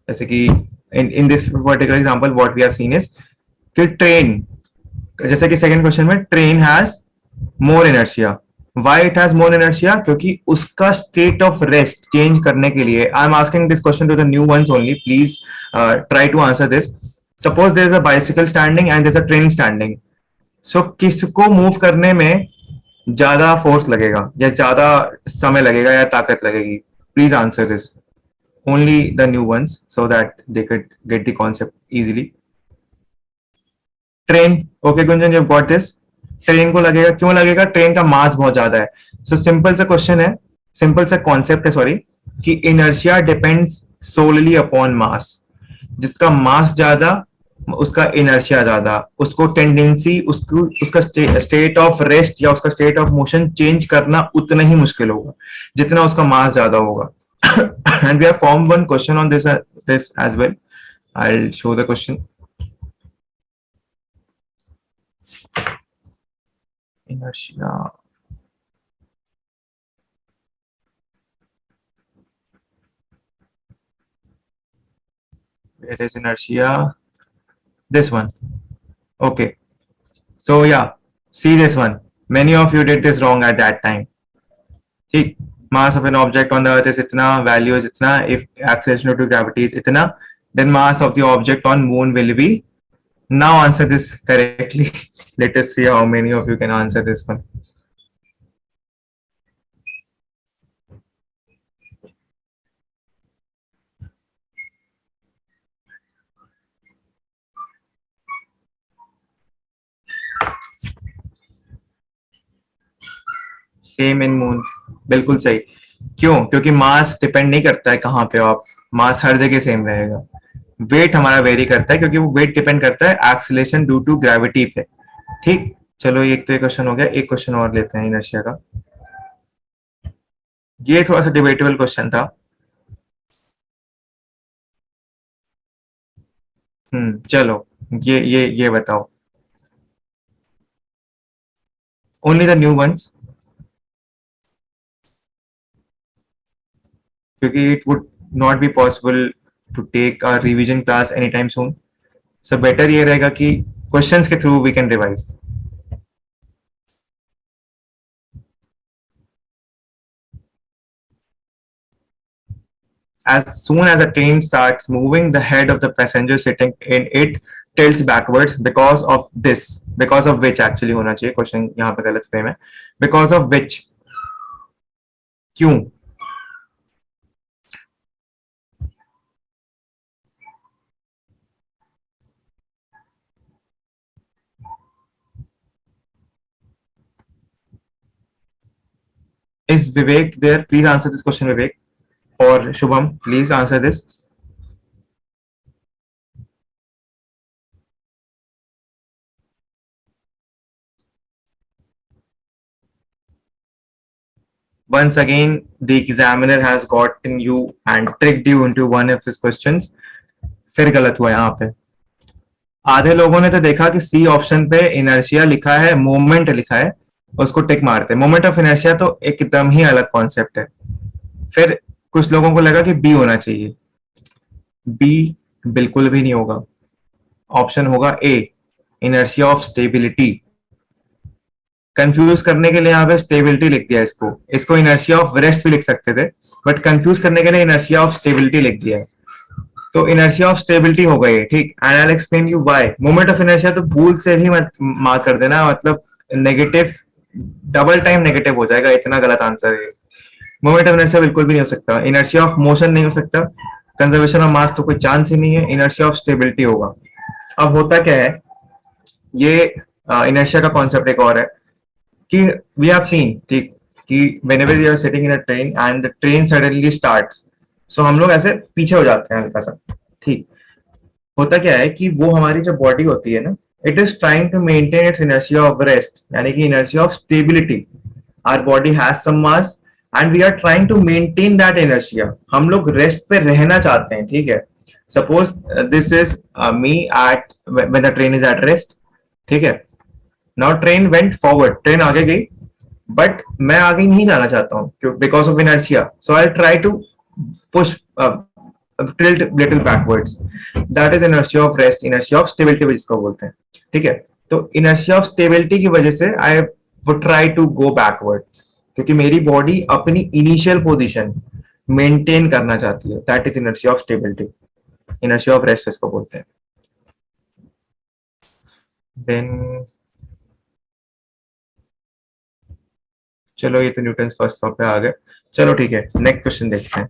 जैसे कि in this particular example what we have seen is कि ट्रेन, जैसे कि सेकंड क्वेश्चन में train has more inertia. Why it has more inertia? क्योंकि उसका स्टेट ऑफ रेस्ट चेंज करने के लिए, I am asking this question to the new ones only, please try to answer this. Suppose there is a bicycle standing and there is a train standing. So किसको move करने में ज्यादा force लगेगा या ज्यादा समय लगेगा या ताकत लगेगी? Please answer this, only the new once, so that they could get the concept easily. Train, okay Gunjan, you got this. Train को लगेगा, क्यों लगेगा? ट्रेन का मास बहुत ज्यादा है. सो सिंपल सा क्वेश्चन है, सिंपल सा कॉन्सेप्ट है, सॉरी, कि inertia depends solely upon mass. जिसका मास ज्यादा उसका इनर्शिया ज्यादा, उसको टेंडेंसी, उसको उसका स्टेट ऑफ रेस्ट या उसका स्टेट ऑफ मोशन चेंज करना उतना ही मुश्किल होगा जितना उसका मास ज्यादा होगा. And we have form one question on this as well. I will show the question. Inertia. Where is inertia? This one. Okay. So yeah, see this one. Many of you did this wrong at that time. ठीक, mass of an object on the earth is इतना, value is इतना, if acceleration due to gravity is इतना, then mass of the object on moon will be. Now answer this correctly. Let us see how many of you can answer this one. Same in moon, बिल्कुल सही. क्यों? क्योंकि मास depend नहीं करता है कहाँ पे हो आप, मास हर जगह सेम रहेगा. वेट हमारा वेरी करता है क्योंकि वो वेट डिपेंड करता है एक्सीलरेशन ड्यू टू ग्रेविटी पे. ठीक, चलो एक तो ये क्वेश्चन हो गया, एक क्वेश्चन और लेते हैं इनर्शिया का. ये थोड़ा सा डिबेटेबल क्वेश्चन था. चलो ये बताओ, ओनली द न्यू वंस, क्योंकि it would not be possible to take a revision class any time soon. So better ये रहेगा कि क्वेश्चंस के through we can revise. As soon as a train starts moving, the head of the passenger sitting in it tilts backwards because of this. Because of which actually होना चाहिए, question यहाँ पे गलत frame है. Because of which, क्यों? Is Vivek there? Please answer this question, Vivek. Or Shubham, please answer this. Once again, the examiner has gotten you and tricked you into one of his questions. फिर गलत हुआ यहाँ पे. आधे लोगों ने तो देखा कि सी ऑप्शन पे इनर्शिया लिखा है, मोमेंट लिखा है, उसको टिक मारते. मोमेंट ऑफ इनर्शिया तो एकदम ही अलग कॉन्सेप्ट है. फिर कुछ लोगों को लगा कि बी होना चाहिए. बी बिल्कुल भी नहीं होगा. ऑप्शन होगा ए, इनर्शिया ऑफ स्टेबिलिटी. कंफ्यूज करने के लिए यहाँ पे स्टेबिलिटी लिख दिया, इसको इनर्शिया ऑफ रेस्ट भी लिख सकते थे, बट कंफ्यूज करने के लिए इनर्शिया ऑफ स्टेबिलिटी लिख दिया है. तो इनर्शिया ऑफ स्टेबिलिटी हो गई, ठीक. And I will explain you why. Moment of inertia तो भूल से भी मत मार्क कर देना, मतलब नेगेटिव, डबल टाइम नेगेटिव हो जाएगा, इतना गलत आंसर है. मोमेंट ऑफ इनर्शिया बिल्कुल भी नहीं हो सकता. इनर्शिया ऑफ मोशन नहीं हो सकता. कंजर्वेशन ऑफ मास तो कोई चांस ही नहीं है. इनर्शिया ऑफ स्टेबिलिटी होगा. अब होता क्या है, ये इनर्शिया का कॉन्सेप्ट एक और है कि वी हैव सीन, ठीक, कि whenever you are sitting in a train and the train suddenly starts, so हम लोग ऐसे पीछे हो जाते हैं हल्का सा. ठीक, होता क्या है कि वो हमारी जो बॉडी होती है ना, it is trying to maintain its inertia of rest, यानी कि inertia of stability. Our body has some mass and we are trying to maintain that inertia. हम लोग रेस्ट पे रहना चाहते हैं, ठीक है. Suppose this is me at when the train is at rest, ठीक है. Now train went forward, train आगे गई, बट मैं आगे नहीं जाना चाहता हूँ because of inertia. So I try to push, tilt little backwards. That is inertia of rest, inertia of stability जिसको बोलते हैं. ठीक है. तो inertia of stability की वजह से I would try to go backwards, क्योंकि मेरी बॉडी अपनी इनिशियल पोजीशन मेंटेन करना चाहती है. That is inertia of stability. inertia of rest इसको बोलते हैं. देन चलो, ये तो न्यूटन फर्स्ट लॉ पे आ गए. चलो ठीक है, नेक्स्ट क्वेश्चन देखते हैं.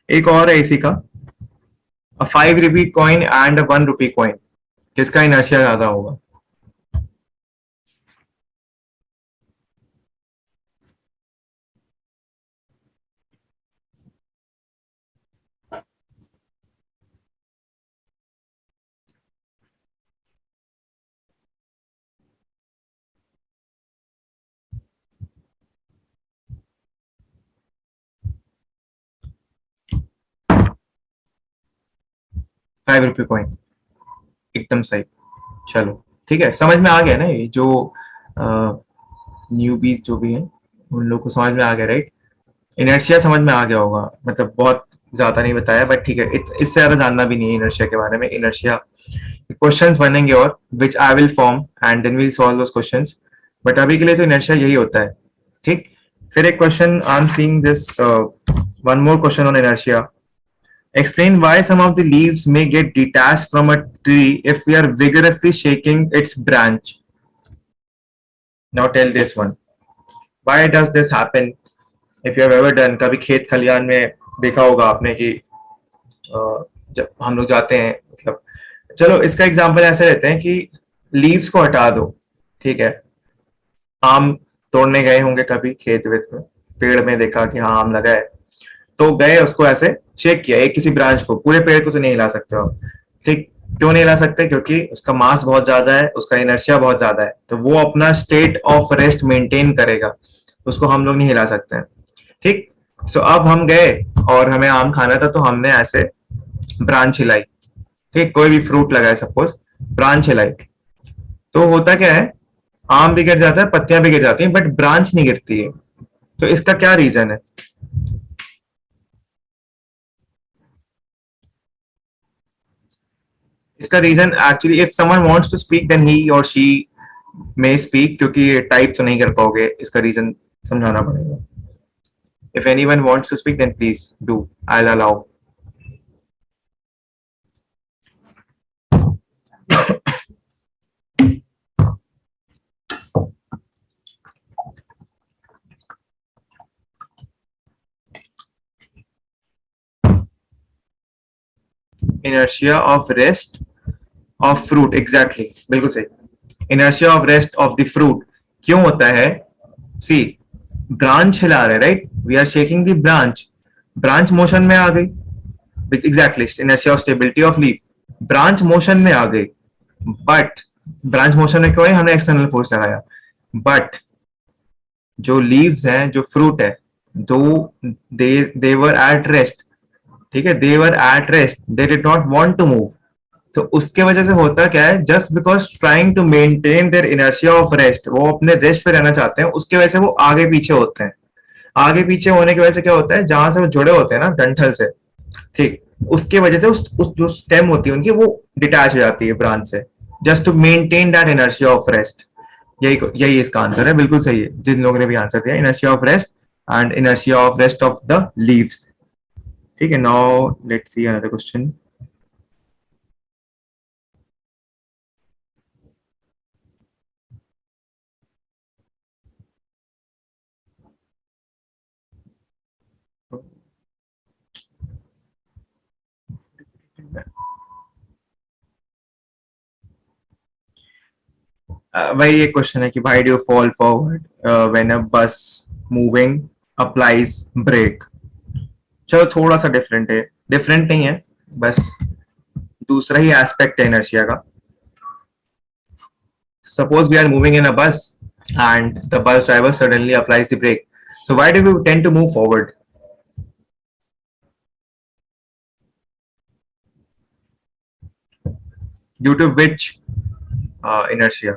एक और है इसी का. अ 5 rupee coin and a 1 rupee coin, किसका इनर्शिया ज्यादा होगा? ₹5 कॉइन, एकदम सही. चलो ठीक है, समझ में आ गया ना ये जो न्यूबीज जो भी हैं उन लोग को समझ में आ गया, राइट? इनर्शिया समझ में आ गया होगा, मतलब बहुत ज्यादा नहीं बताया, बट ठीक है, इससे ज्यादा जानना भी नहीं है इनर्शिया के बारे में. इनर्शिया क्वेश्चंस बनेंगे और which I will form and then we'll solve those questions. But अभी के लिए तो इनर्शिया यही होता है. ठीक. फिर एक question I am seeing this, one more question on inertia. Explain why some of the leaves may get detached from a tree if we are vigorously shaking its branch. Now tell this one. Why does this happen? If you have ever done, कभी खेत खलियान में देखा होगा आपने कि जब हम लोग जाते हैं, मतलब चलो इसका एग्जांपल ऐसे लेते हैं कि लीव्स को हटा दो. ठीक है. आम तोड़ने गए होंगे कभी खेत वेत में, पेड़ में देखा कि हाँ आम लगा है, तो गए उसको ऐसे शेक किया, एक किसी ब्रांच को. पूरे पेड़ को तो नहीं हिला सकते हो. ठीक. क्यों नहीं हिला सकते? क्योंकि उसका मास बहुत ज्यादा है, उसका इनर्शिया बहुत ज्यादा है, तो वो अपना स्टेट ऑफ रेस्ट मेंटेन करेगा, उसको हम लोग नहीं हिला सकते हैं. ठीक. सो अब हम गए और हमें आम खाना था, तो हमने ऐसे ब्रांच हिलाई. ठीक. कोई भी फ्रूट लगा है सपोज, ब्रांच हिलाई, तो होता क्या है, आम भी गिर जाता है, पत्तियां भी गिर जाती हैं, बट ब्रांच नहीं गिरती है. तो इसका क्या रीजन है? इसका reason actually, if someone wants to speak then he और शी मे स्पीक, क्योंकि टाइप तो नहीं कर पाओगे, इसका रीजन समझाना पड़ेगा. If anyone wants to speak then please do, I will allow. Inertia of rest of fruit, exactly, बिल्कुल सही. Inertia of rest of the fruit क्यों होता है? सी, ब्रांच हिला रहे, right? We are shaking the branch, branch motion में आ गई. Exactly, inertia of stability of leaf, branch motion में आ गई. बट ब्रांच मोशन में क्यों है? हमने एक्सटर्नल फोर्स लगाया. बट जो लीव्स हैं, जो फ्रूट है, दो दे वर एट रेस्ट. ठीक है, they were at rest, they did not want to move. तो उसके वजह से होता क्या है, just because trying to maintain their inertia of rest, वो अपने रेस्ट पे रहना चाहते हैं, उसके वजह से वो आगे पीछे होते हैं. आगे पीछे होने की वजह से क्या होता है, जहां से वो जुड़े होते हैं ना डंठल से, ठीक, उसके वजह से उस जो स्टेम होती है उनकी, वो डिटैच हो जाती है ब्रांच से, just to maintain that inertia of rest. यही इसका आंसर है, बिल्कुल सही है जिन लोगों ने भी आंसर दिया. Inertia of rest and inertia of rest of the leaves. ठीक है. Now let's see another question. वही एक क्वेश्चन है कि why do you fall forward when a बस मूविंग अप्लाइज ब्रेक. चलो थोड़ा सा डिफरेंट है, डिफरेंट नहीं है, बस दूसरा ही एस्पेक्ट है इनर्शिया का. Suppose we are moving in a bus and the bus driver suddenly applies the brake. So why do we tend to move forward? Due to which inertia.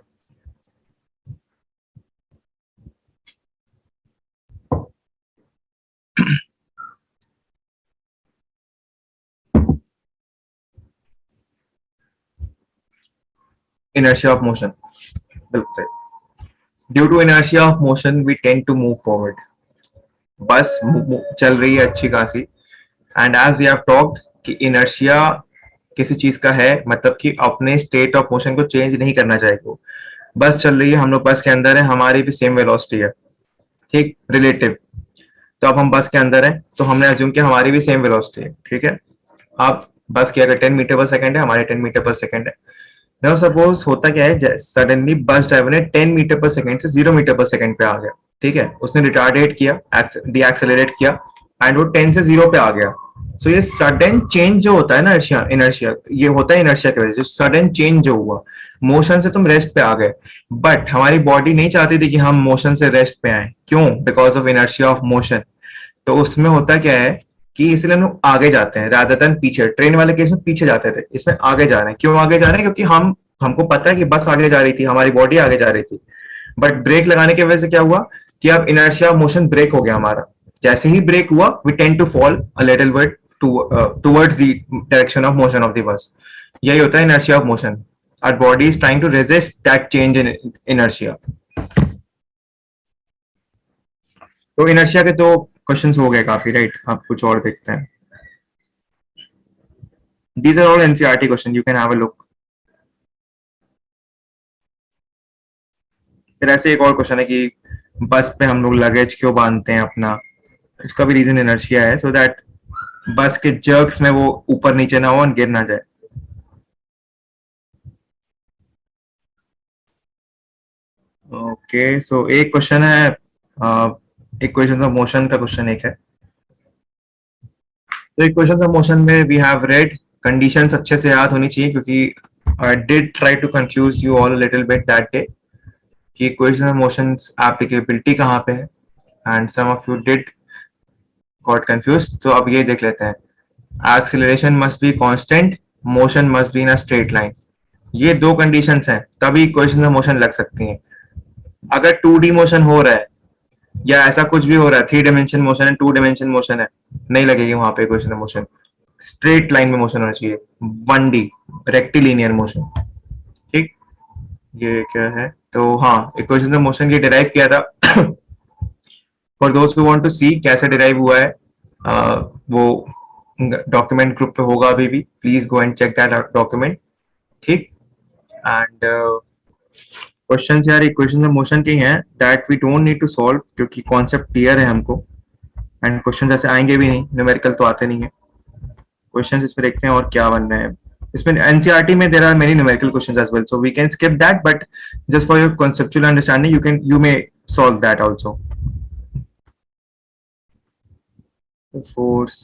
Inertia of motion. बिल्कुल सही. Due to inertia of motion, we tend to move forward. बस चल रही है अच्छी खासी, and as we have talked कि inertia किसी चीज का है मतलब कि अपने स्टेट ऑफ मोशन को चेंज नहीं करना चाहिए. बस चल रही है, हम लोग बस के अंदर है, हमारी भी सेम वेलोसिटी है, ठीक, रिलेटिव. तो अब हम बस के अंदर है तो हमने अज्यूम किया हमारी भी सेम वेलोसिटी है, ठीक है. अब बस की अगर 10 मीटर पर सेकंड है, हमारे 10 मीटर पर सेकंड है. नाउ सपोज होता क्या है, सडनली बस ड्राइवर ने 10 मीटर पर सेकंड से 0 मीटर पर सेकंड पे आ गया, ठीक है. उसने रिटार्डेट किया, डी एक्सेलरेट किया, एंड वो 10 से 0 पे आ गया. सो ये सडन चेंज जो होता है ना, इनर्शिया ये होता है इनर्शिया की वजह से. सडन चेंज जो हुआ, मोशन से तुम रेस्ट पे आ गए, बट हमारी बॉडी नहीं चाहती थी कि हम मोशन से रेस्ट पे आए. क्यों? Because of inertia of motion. तो उसमें होता क्या है कि इसलिए हम लोग आगे जाते हैं रादर देन पीछे. ट्रेन वाले केस में पीछे जाते थे, इसमें आगे जा रहे हैं. क्यों आगे जा रहे हैं? क्योंकि हमको पता है कि बस आगे जा रही थी, हमारी बॉडी आगे जा रही थी. बट ब्रेक लगाने की वजह से क्या हुआ कि अब इनर्शिया ऑफ मोशन ब्रेक हो गया हमारा. जैसे ही ब्रेक हुआ, we tend to fall a little bit towards the direction of motion of the bus. यही होता है inertia of motion. Our body is trying to resist that change in inertia. तो इनर्शिया के तो क्वेश्चंस हो गए काफी, राइट. आप कुछ और देखते हैं. These are all NCERT questions. You can have a look. फिर ऐसे एक और क्वेश्चन है कि बस पे हम लोग लगेज क्यों बांधते हैं अपना. इसका भी रीजन इनर्शिया है, सो दैट बस के जर्क्स में वो ऊपर नीचे ना हो और गिर ना जाए. ओके, सो एक क्वेश्चन है, एक क्वेश्चन ऑफ मोशन का क्वेश्चन एक है. तो एक क्वेश्चन ऑफ मोशन में वी हैव रेड. कंडीशंस अच्छे से याद होनी चाहिए क्योंकि I did try to confuse you all little bit that day कि इक्वेशन ऑफ मोशंस एप्लीकेबिलिटी कहाँ पे है, and some of you did got confuse. तो अब ये देख लेते हैं. Acceleration must be constant, motion must be in a straight line. ये दो कंडीशंस हैं, तभी इक्वेशन ऑफ मोशन लग सकती हैं. अगर 2D मोशन हो रहा है या ऐसा कुछ भी हो रहा है, 3 डायमेंशन मोशन है, 2 डायमेंशन मोशन है, नहीं लगेगी वहां पे equation of motion. Straight line में मोशन होना चाहिए, 1D रेक्टिलिनियर मोशन, ठीक. ये क्या है? तो हाँ, इक्वेशन ऑफ मोशन ये डिराइव किया था. फॉर दोस्त हु वांट टू सी कैसे डिराइव हुआ है, वो डॉक्यूमेंट ग्रुप पे होगा अभी भी. Please go and check that document, ठीक. एंड क्वेश्चन यार इक्वेशन ऑफ मोशन के हैं that we don't need to solve क्योंकि कॉन्सेप्ट क्लियर है हमको. एंड क्वेश्चन ऐसे आएंगे भी नहीं, न्यूमेरिकल तो आते नहीं है. क्वेश्चन इसमें देखते हैं और क्या बन रहे हैं. इसमें एनसीईआरटी में there are many numerical questions as well, so we can skip that, but just for your conceptual understanding you may solve that also. Force.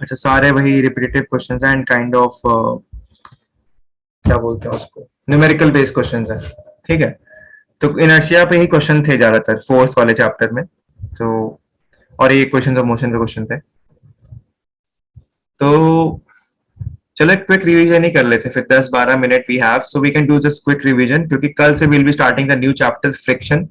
अच्छा, सारे वही रिपीटेटिव क्वेश्चंस हैं एंड काइंड ऑफ क्या बोलते हैं उसको, न्यूमेरिकल बेस्ड क्वेश्चंस हैं, ठीक है. तो इनर्शिया पे ही क्वेश्चन थे ज्यादातर फोर्स वाले चैप्टर में. तो और ये क्वेश्चन ऑफ मोशन पे क्वेश्चन थे. तो चलो एक क्विक रिवीजन ही कर लेते फिर. 10-12 minute we have, so we can do just quick revision क्योंकि कल से will be starting the new chapter friction.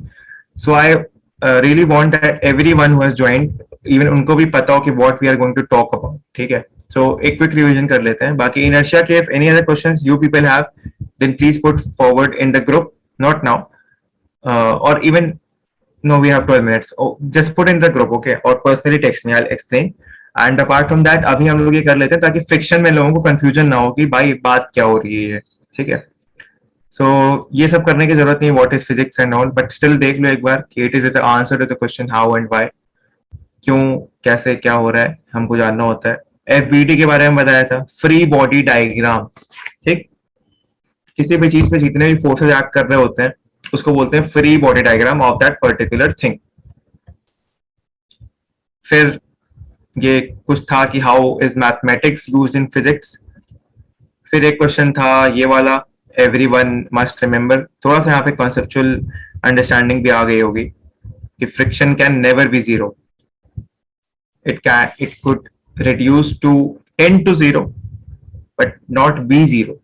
So I really want that everyone who has joined, even उनको भी पता हो कि what we are going to talk about, ठीक है. सो एक क्विक रिवीजन कर लेते हैं. बाकी इनर्शिया के if any other questions you people have then please put forward in the group, not now or even no, we have 12 minutes. Oh, just put in the group, okay, or personally text me, I'll explain. And apart from that अभी हम लोग ये कर लेते हैं ताकि friction में लोगों को कंफ्यूजन ना हो कि भाई बात क्या हो रही है, ठीक है. सो ये सब करने की जरूरत नहीं, what is physics and all, but still देख लो एक बार कि it is the answer to the question how and why. क्यों, कैसे, क्या हो रहा है, हमको जानना होता है. एफबीडी के बारे में बताया था, फ्री बॉडी डायग्राम, ठीक. किसी भी चीज पे जितने भी फोर्सेस एक्ट कर रहे होते हैं उसको बोलते हैं free body diagram of that particular thing. फिर ये कुछ था कि how is mathematics used in physics. फिर एक क्वेश्चन था ये वाला, एवरीवन मस्ट रिमेंबर. थोड़ा सा यहाँ पे कॉन्सेप्चुअल अंडरस्टैंडिंग भी आ गई होगी कि friction can never be zero. It could reduce to tend to zero but not be zero.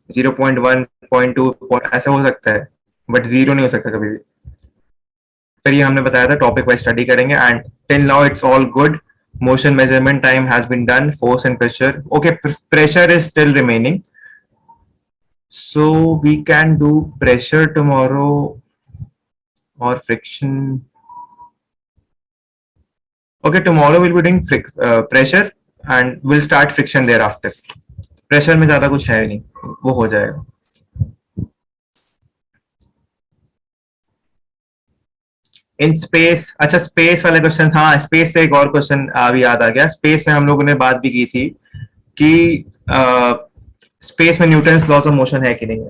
0.1 0.2 ऐसा हो सकता है बट जीरो नहीं हो सकता कभी भी. फिर ये हमने बताया था टॉपिक वाइज स्टडी करेंगे and till now it's all good. Motion measurement time has been done. Force and pressure okay. Pressure is still remaining so we can do pressure tomorrow or friction. Okay, tomorrow we'll be doing pressure and we'll start friction thereafter. Pressure में ज्यादा कुछ है नहीं, वो हो जाएगा. In space, अच्छा space वाले क्वेश्चन, हाँ स्पेस से एक और क्वेश्चन अभी याद आ गया. स्पेस में हम लोगों ने बात भी की थी कि स्पेस में न्यूटन्स लॉज ऑफ मोशन है कि नहीं है.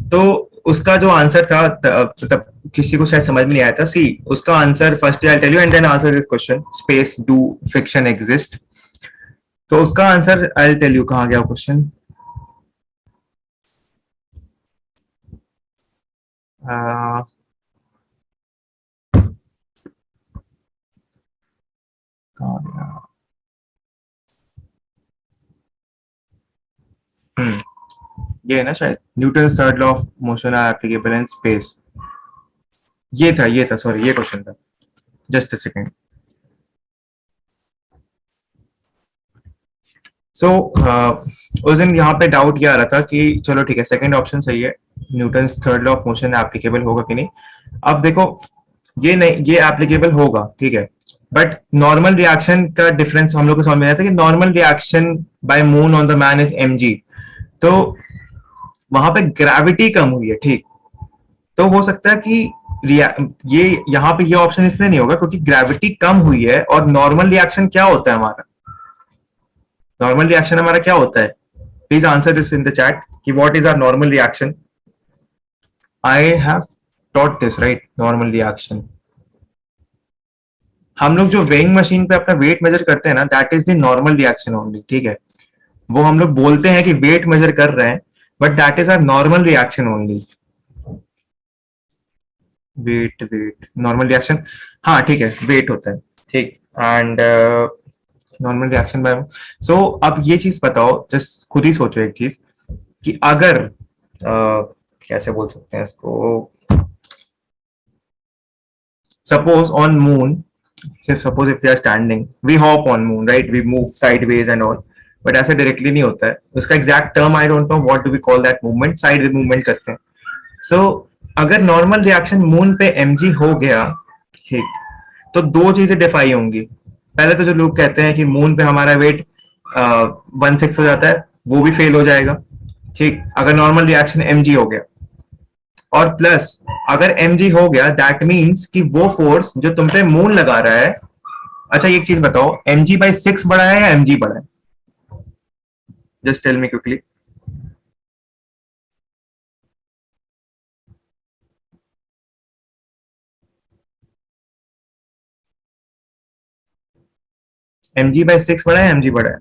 तो उसका जो आंसर था मतलब किसी को शायद समझ में नहीं आया था. सी उसका answer first I tell you and then answer this question. Space do friction exist. तो उसका आंसर आई टेल यू. कहाँ गया क्वेश्चन. ये है ना शायद. Newton's third law of motion are applicable in space. ये था सॉरी, ये क्वेश्चन था. Just a second. सो उस दिन यहाँ पे डाउट ये आ रहा था कि चलो ठीक है सेकंड ऑप्शन सही है, Newton's third law of motion applicable होगा कि नहीं. अब देखो ये नहीं, ये एप्लीकेबल होगा ठीक है, बट नॉर्मल रिएक्शन का डिफरेंस हम लोग को समझ में आया था कि normal reaction by moon on the man is mg. तो वहां पे ग्रेविटी कम हुई है ठीक. तो हो सकता है कि ये यहाँ पे ये ऑप्शन इसलिए नहीं होगा क्योंकि ग्रेविटी कम हुई है. और नॉर्मल रिएक्शन क्या होता है हमारा, नॉर्मल रिएक्शन हमारा क्या होता है. Please answer this in the chat कि what is our normal reaction. I have taught this right. Normal reaction हम लोग जो वेइंग मशीन पे अपना वेट मेजर करते हैं ना, that is the normal reaction only ठीक है. वो हम लोग बोलते हैं कि वेट मेजर कर रहे हैं but that is our normal reaction only. Weight normal reaction, हाँ ठीक है वेट होता है ठीक. And normal reaction by. So अब ये चीज बताओ, जस्ट खुद ही सोचो एक चीज कि अगर कैसे बोल सकते हैं इसको. Suppose on moon, suppose if we are standing we hop on moon right, we move sideways and all. But ऐसे डायरेक्टली नहीं होता है. उसका exact term I don't know what do we call that movement. Side movement करते हैं. So अगर normal reaction moon पे mg हो गया ठीक, तो दो चीजें डिफाई होंगी. पहले तो जो लोग कहते हैं कि मून पे हमारा वेट 1/6 हो जाता है, वो भी फेल हो जाएगा ठीक अगर नॉर्मल रिएक्शन mg हो गया. और प्लस अगर mg हो गया दैट मीन्स कि वो फोर्स जो तुम पे मून लगा रहा है. अच्छा एक चीज बताओ, mg/6 बड़ा है या mg बड़ा है. Just tell me quickly. mg/6 बड़ा है mg बड़ा है.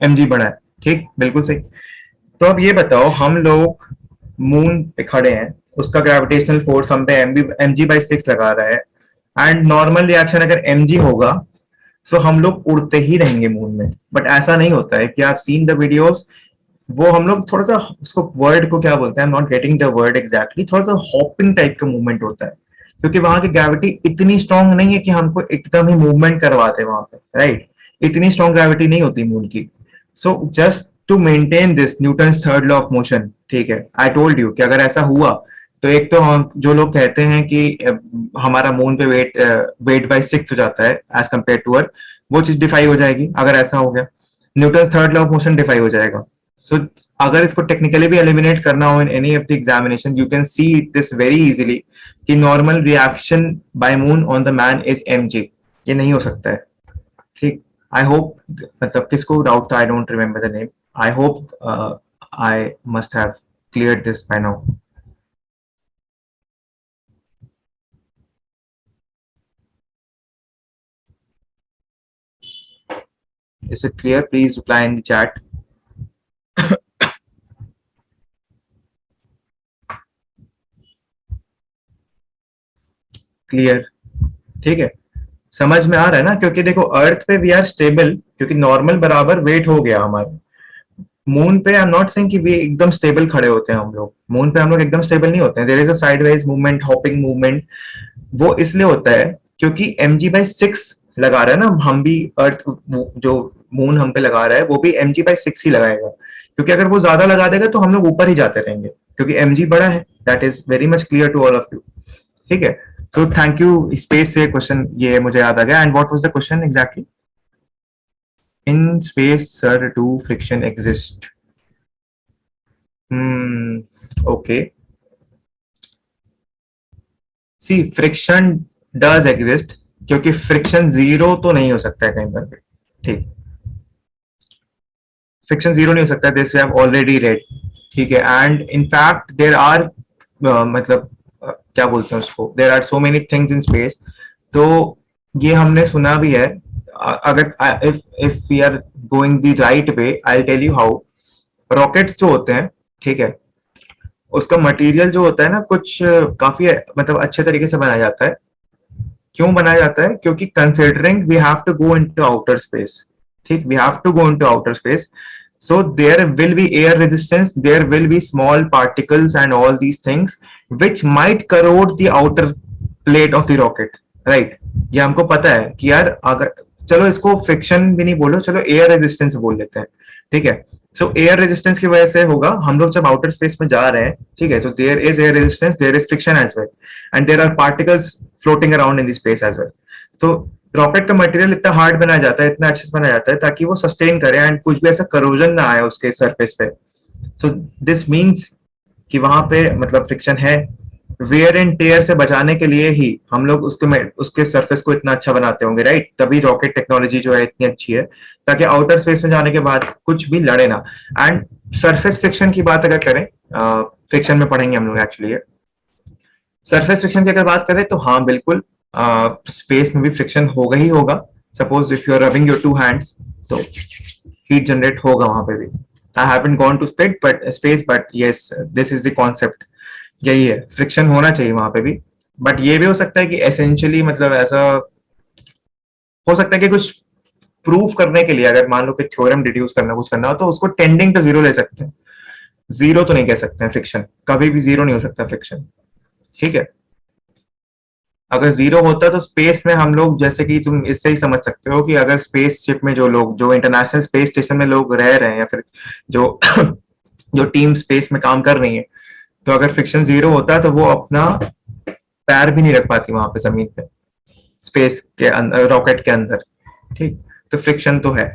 mg बड़ा है ठीक, बिल्कुल सही. तो अब ये बताओ हम लोग मून पे खड़े हैं, उसका ग्रेविटेशनल फोर्स हम पे mg/6 लगा रहा है एंड नॉर्मल रिएक्शन अगर mg होगा सो हम लोग उड़ते ही रहेंगे मून में. बट ऐसा नहीं होता है कि आप सीन द वीडियोस. वो हम लोग थोड़ा सा उसको वर्ड को क्या बोलते हैं, not getting the word exactly, थोड़ा सा हॉपिंग टाइप का मूवमेंट होता है क्योंकि वहां की ग्रेविटी इतनी स्ट्रांग नहीं है कि हमको एकदम ही मूवमेंट करवाते वहां पे राइट. इतनी स्ट्रांग ग्रेविटी नहीं होती मून की. So just to maintain this Newton third law of motion ठीक है. आई टोल्ड यू कि अगर ऐसा हुआ तो एक तो हम जो लोग कहते हैं कि हमारा मून पे वेट/6 हो जाता है एज कम्पेयर टू अर्थ, वो चीज डिफाई हो जाएगी अगर ऐसा हो गया. Newton third law of motion defy हो जाएगा. सो अगर इसको टेक्निकली भी एलिमिनेट करना हो in any of the examination you can see this very easily कि normal reaction by moon on the man is mg. ये नहीं हो सकता है ठीक. आई होप, मतलब किसको डाउट था, I don't remember the name. I hope I must have cleared this by now. Is it clear? Please reply in the chat. Clear? ठीक है, समझ में आ रहा है ना? क्योंकि देखो अर्थ पे वी आर स्टेबल क्योंकि नॉर्मल बराबर वेट हो गया हमारा। मून पे आई एम नॉट सेइंग कि वे एकदम स्टेबल खड़े होते हैं हम लोग, मून पे हम लोग एकदम स्टेबल नहीं होते हैं, there is a sideways movement, hopping movement. वो इसलिए होता है क्योंकि mg/6 लगा रहा है ना, हम भी अर्थ जो मून हम पे लगा रहा है वो भी mg/6 ही लगाएगा, क्योंकि अगर वो ज्यादा लगा देगा तो हम लोग ऊपर ही जाते रहेंगे क्योंकि mg बड़ा है। That is very much clear to all of you. ठीक है, सो थैंक यू। स्पेस से क्वेश्चन ये मुझे याद आ गया। And what was the question exactly? In space sir do friction exist? Okay, see friction does exist क्योंकि friction zero तो नहीं हो सकता है कहीं पर भी। ठीक, फ्रिक्शन जीरो नहीं हो सकता, this we have already read. ठीक है, एंड इनफैक्ट देर आर मतलब क्या बोलते हैं उसको, there are so many things in space. तो ये हमने सुना भी है। अगर if if we are going the right way, I tell you how. Rockets जो होते हैं, ठीक है, उसका मटेरियल जो होता है ना कुछ काफी मतलब अच्छे तरीके से बनाया जाता है। क्यों बनाया जाता है? क्योंकि considering we have to go into outer space. ठीक, we have to go into outer space, so there will be air resistance, there will be small particles and all these things which might corrode the outer plate of the rocket, right? ये हमको पता है कि यार अगर, चलो इसको friction भी नहीं बोलो, चलो एयर रेजिस्टेंस बोल लेते हैं। ठीक है, सो एयर रेजिस्टेंस की वजह से होगा हम लोग जब आउटर स्पेस में जा रहे हैं। ठीक है, so there is air resistance, there is friction as well, and there are particles floating around in the space as well. So rocket का मटेरियल इतना हार्ड बनाया जाता है, इतना अच्छे से बनाया जाता है ताकि वो सस्टेन करे एंड कुछ भी ऐसा करोजन ना आए उसके सरफेस पे। सो दिस मीन्स कि वहां पे मतलब फ्रिक्शन है। वेयर एंड टेयर से बचाने के लिए ही हम लोग उसके सरफेस को इतना अच्छा बनाते होंगे, राइट? तभी रॉकेट टेक्नोलॉजी जो है इतनी अच्छी है ताकि आउटर स्पेस में जाने के बाद कुछ भी लड़े ना। एंड सरफेस फ्रिक्शन की बात अगर करें, फ्रिक्शन में पढ़ेंगे हम लोग एक्चुअली, सरफेस फ्रिक्शन की अगर बात करें तो हाँ बिल्कुल, स्पेस में भी फ्रिक्शन होगा ही होगा। Suppose if you are rubbing your two hands तो हीट जनरेट होगा वहां पे भी। I haven't gone to space but yes, this is the concept, यही है, फ्रिक्शन होना चाहिए वहां पे भी। बट ये भी हो सकता है कि एसेंशियली मतलब ऐसा हो सकता है कि कुछ प्रूफ करने के लिए अगर मान लो कि थ्योरम डिड्यूस करना कुछ करना हो तो उसको टेंडिंग टू जीरो ले सकते हैं। जीरो तो नहीं कह सकते हैं फ्रिक्शन, कभी भी जीरो नहीं हो सकता फ्रिक्शन। ठीक है, अगर जीरो होता तो स्पेस में हम लोग, जैसे कि तुम इससे ही समझ सकते हो कि अगर स्पेसशिप में जो लोग, जो इंटरनेशनल स्पेस स्टेशन में लोग रह रहे हैं या फिर जो जो टीम स्पेस में काम कर रही है, तो अगर फ्रिक्शन जीरो होता तो वो अपना पैर भी नहीं रख पाती वहां पे जमीन पे, स्पेस के अंदर, रॉकेट के अंदर। ठीक, तो फ्रिक्शन तो है,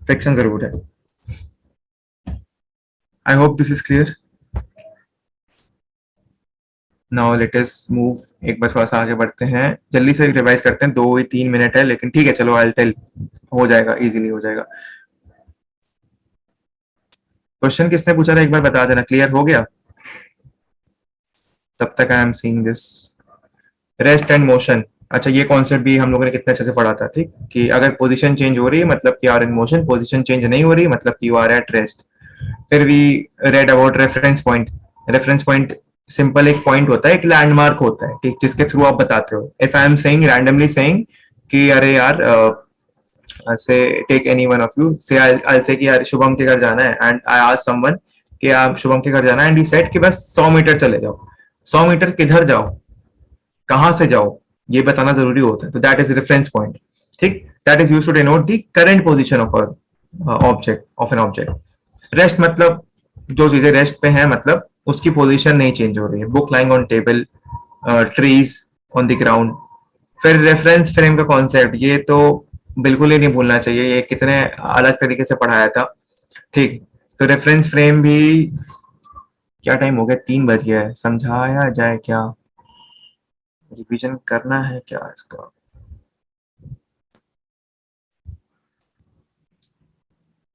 फ्रिक्शन जरूर है। I hope this is clear. Now let us move, एक बार थोड़ा सा आगे बढ़ते हैं, जल्दी से रिवाइज करते हैं, 2 ही 3 मिनट है लेकिन ठीक है चलो, आई टेल, हो जाएगा, इजीली हो जाएगा। क्वेश्चन किसने पूछा था एक बार बता देना, क्लियर हो गया? तब तक I am seeing this. Rest and motion, अच्छा ये कॉन्सेप्ट भी हम लोगों ने कितने अच्छे से पढ़ा था। ठीक, कि अगर पोजीशन चेंज हो रही है मतलब कि are in motion, position change नहीं हो रही मतलब कि यू आर एट रेस्ट। फिर we read about reference point. Reference point simple एक पॉइंट होता है, एक लैंडमार्क होता है, ठीक, जिसके थ्रू आप बताते हो। If I am saying randomly saying कि अरे यार say take any one of you say, I से कि यार शुभम के घर जाना है, एंड आई आस्क समवन कि आप शुभम के घर जाना है, एंड ही सेड कि बस 100 मीटर चले जाओ। 100 मीटर किधर जाओ, कहां से जाओ, ये बताना जरूरी होता है, तो दैट इज रेफरेंस पॉइंट। ठीक, that is used to denote the current position of object, of an object. Rest मतलब जो चीजें रेस्ट पे हैं मतलब उसकी पोजीशन नहीं चेंज हो रही है, book lying on table, trees on the ground. फिर रेफरेंस फ्रेम का कॉन्सेप्ट, ये तो बिल्कुल ही नहीं भूलना चाहिए, ये कितने अलग तरीके से पढ़ाया था। ठीक, तो रेफरेंस फ्रेम भी, क्या टाइम हो गया, 3 बज गया है, समझाया जाए क्या, रिवीजन करना है क्या इसका?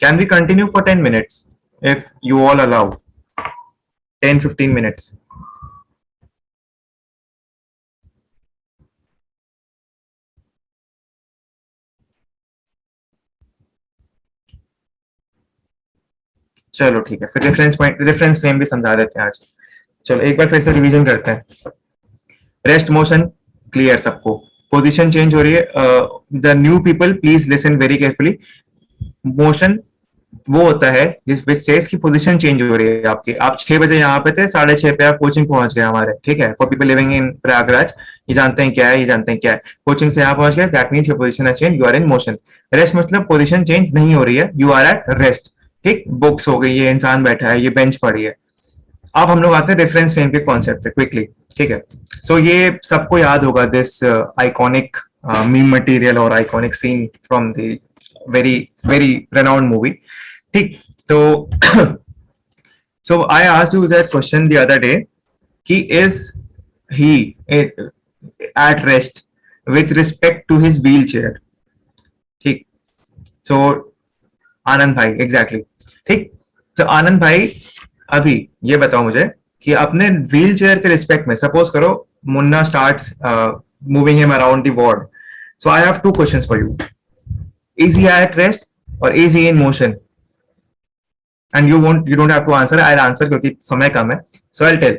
Can we continue for 10 minutes if you all allow? 10-15 minutes। चलो ठीक है, फिर रेफरेंस पॉइंट, रेफरेंस फ्रेम भी समझा देते हैं आज। चलो एक बार फिर से रिवीजन करते हैं। रेस्ट मोशन, क्लियर सबको? पोजीशन चेंज हो रही है, the new people please listen very carefully. Motion वो होता है जिस विच सेज की पोजीशन चेंज हो रही है आपकी। आप 6 बजे यहाँ पे थे, 6:30 पे आप कोचिंग पहुंच गए हमारे, ठीक है? For people living in Prayagraj, ये जानते हैं क्या है, ये जानते हैं क्या है। कोचिंग से यहाँ पहुंच गए, that means your position has change, you are in motion. Rest मतलब पोजीशन चेंज नहीं हो रही है, यू आर एट रेस्ट। ठीक, बुक्स हो गई, ये इंसान बैठा है, ये बेंच पड़ी है। अब हम लोग आते हैं रेफरेंस फ्रेम के कॉन्सेप्ट पे क्विकली, ठीक है? सो ये सबको याद होगा, दिस आइकॉनिक मीम मटेरियल और iconic scene from the very very renowned movie. ठीक, तो so I asked you that question the other day कि is he at rest with respect to his wheelchair? ठीक, so आनंद भाई exactly ठीक। तो आनंद भाई अभी ये बताओ मुझे कि अपने व्हील चेयर के रिस्पेक्ट में, सपोज करो Munna starts moving him around the ward, so I have two questions for you, is he at rest और is he in motion? And you don't have to answer, I'll answer क्योंकि समय कम है, so I'll tell।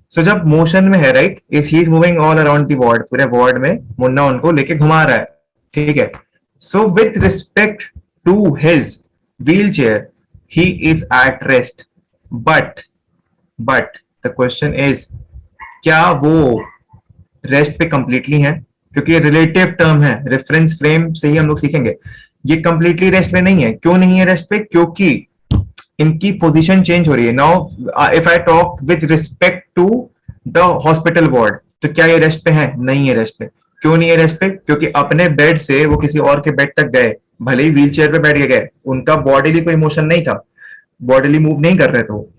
so जब motion में है, right, is he is moving all around the ward, पूरे ward में मुन्ना उनको लेके घुमा रहा है, ठीक है? So with respect to his wheel chair he is at rest, but the question is, क्या वो रेस्ट पे कंप्लीटली है? क्योंकि ये रिलेटिव टर्म है, रेफरेंस फ्रेम से ही हम लोग सीखेंगे। ये कंप्लीटली रेस्ट पे नहीं है। क्यों नहीं है रेस्ट पे? क्योंकि इनकी पोजीशन चेंज हो रही है। Now if I talk with respect to the hospital ward, तो क्या ये रेस्ट पे है? नहीं है रेस्ट पे। क्यों नहीं है रेस्ट पे? क्योंकि अपने बेड से वो किसी और के बेड तक गए, भले ही व्हील चेयर पे बैठ के गए, उनका बॉडीली कोई मोशन नहीं था, बॉडीली मूव नहीं कर रहे थे वो,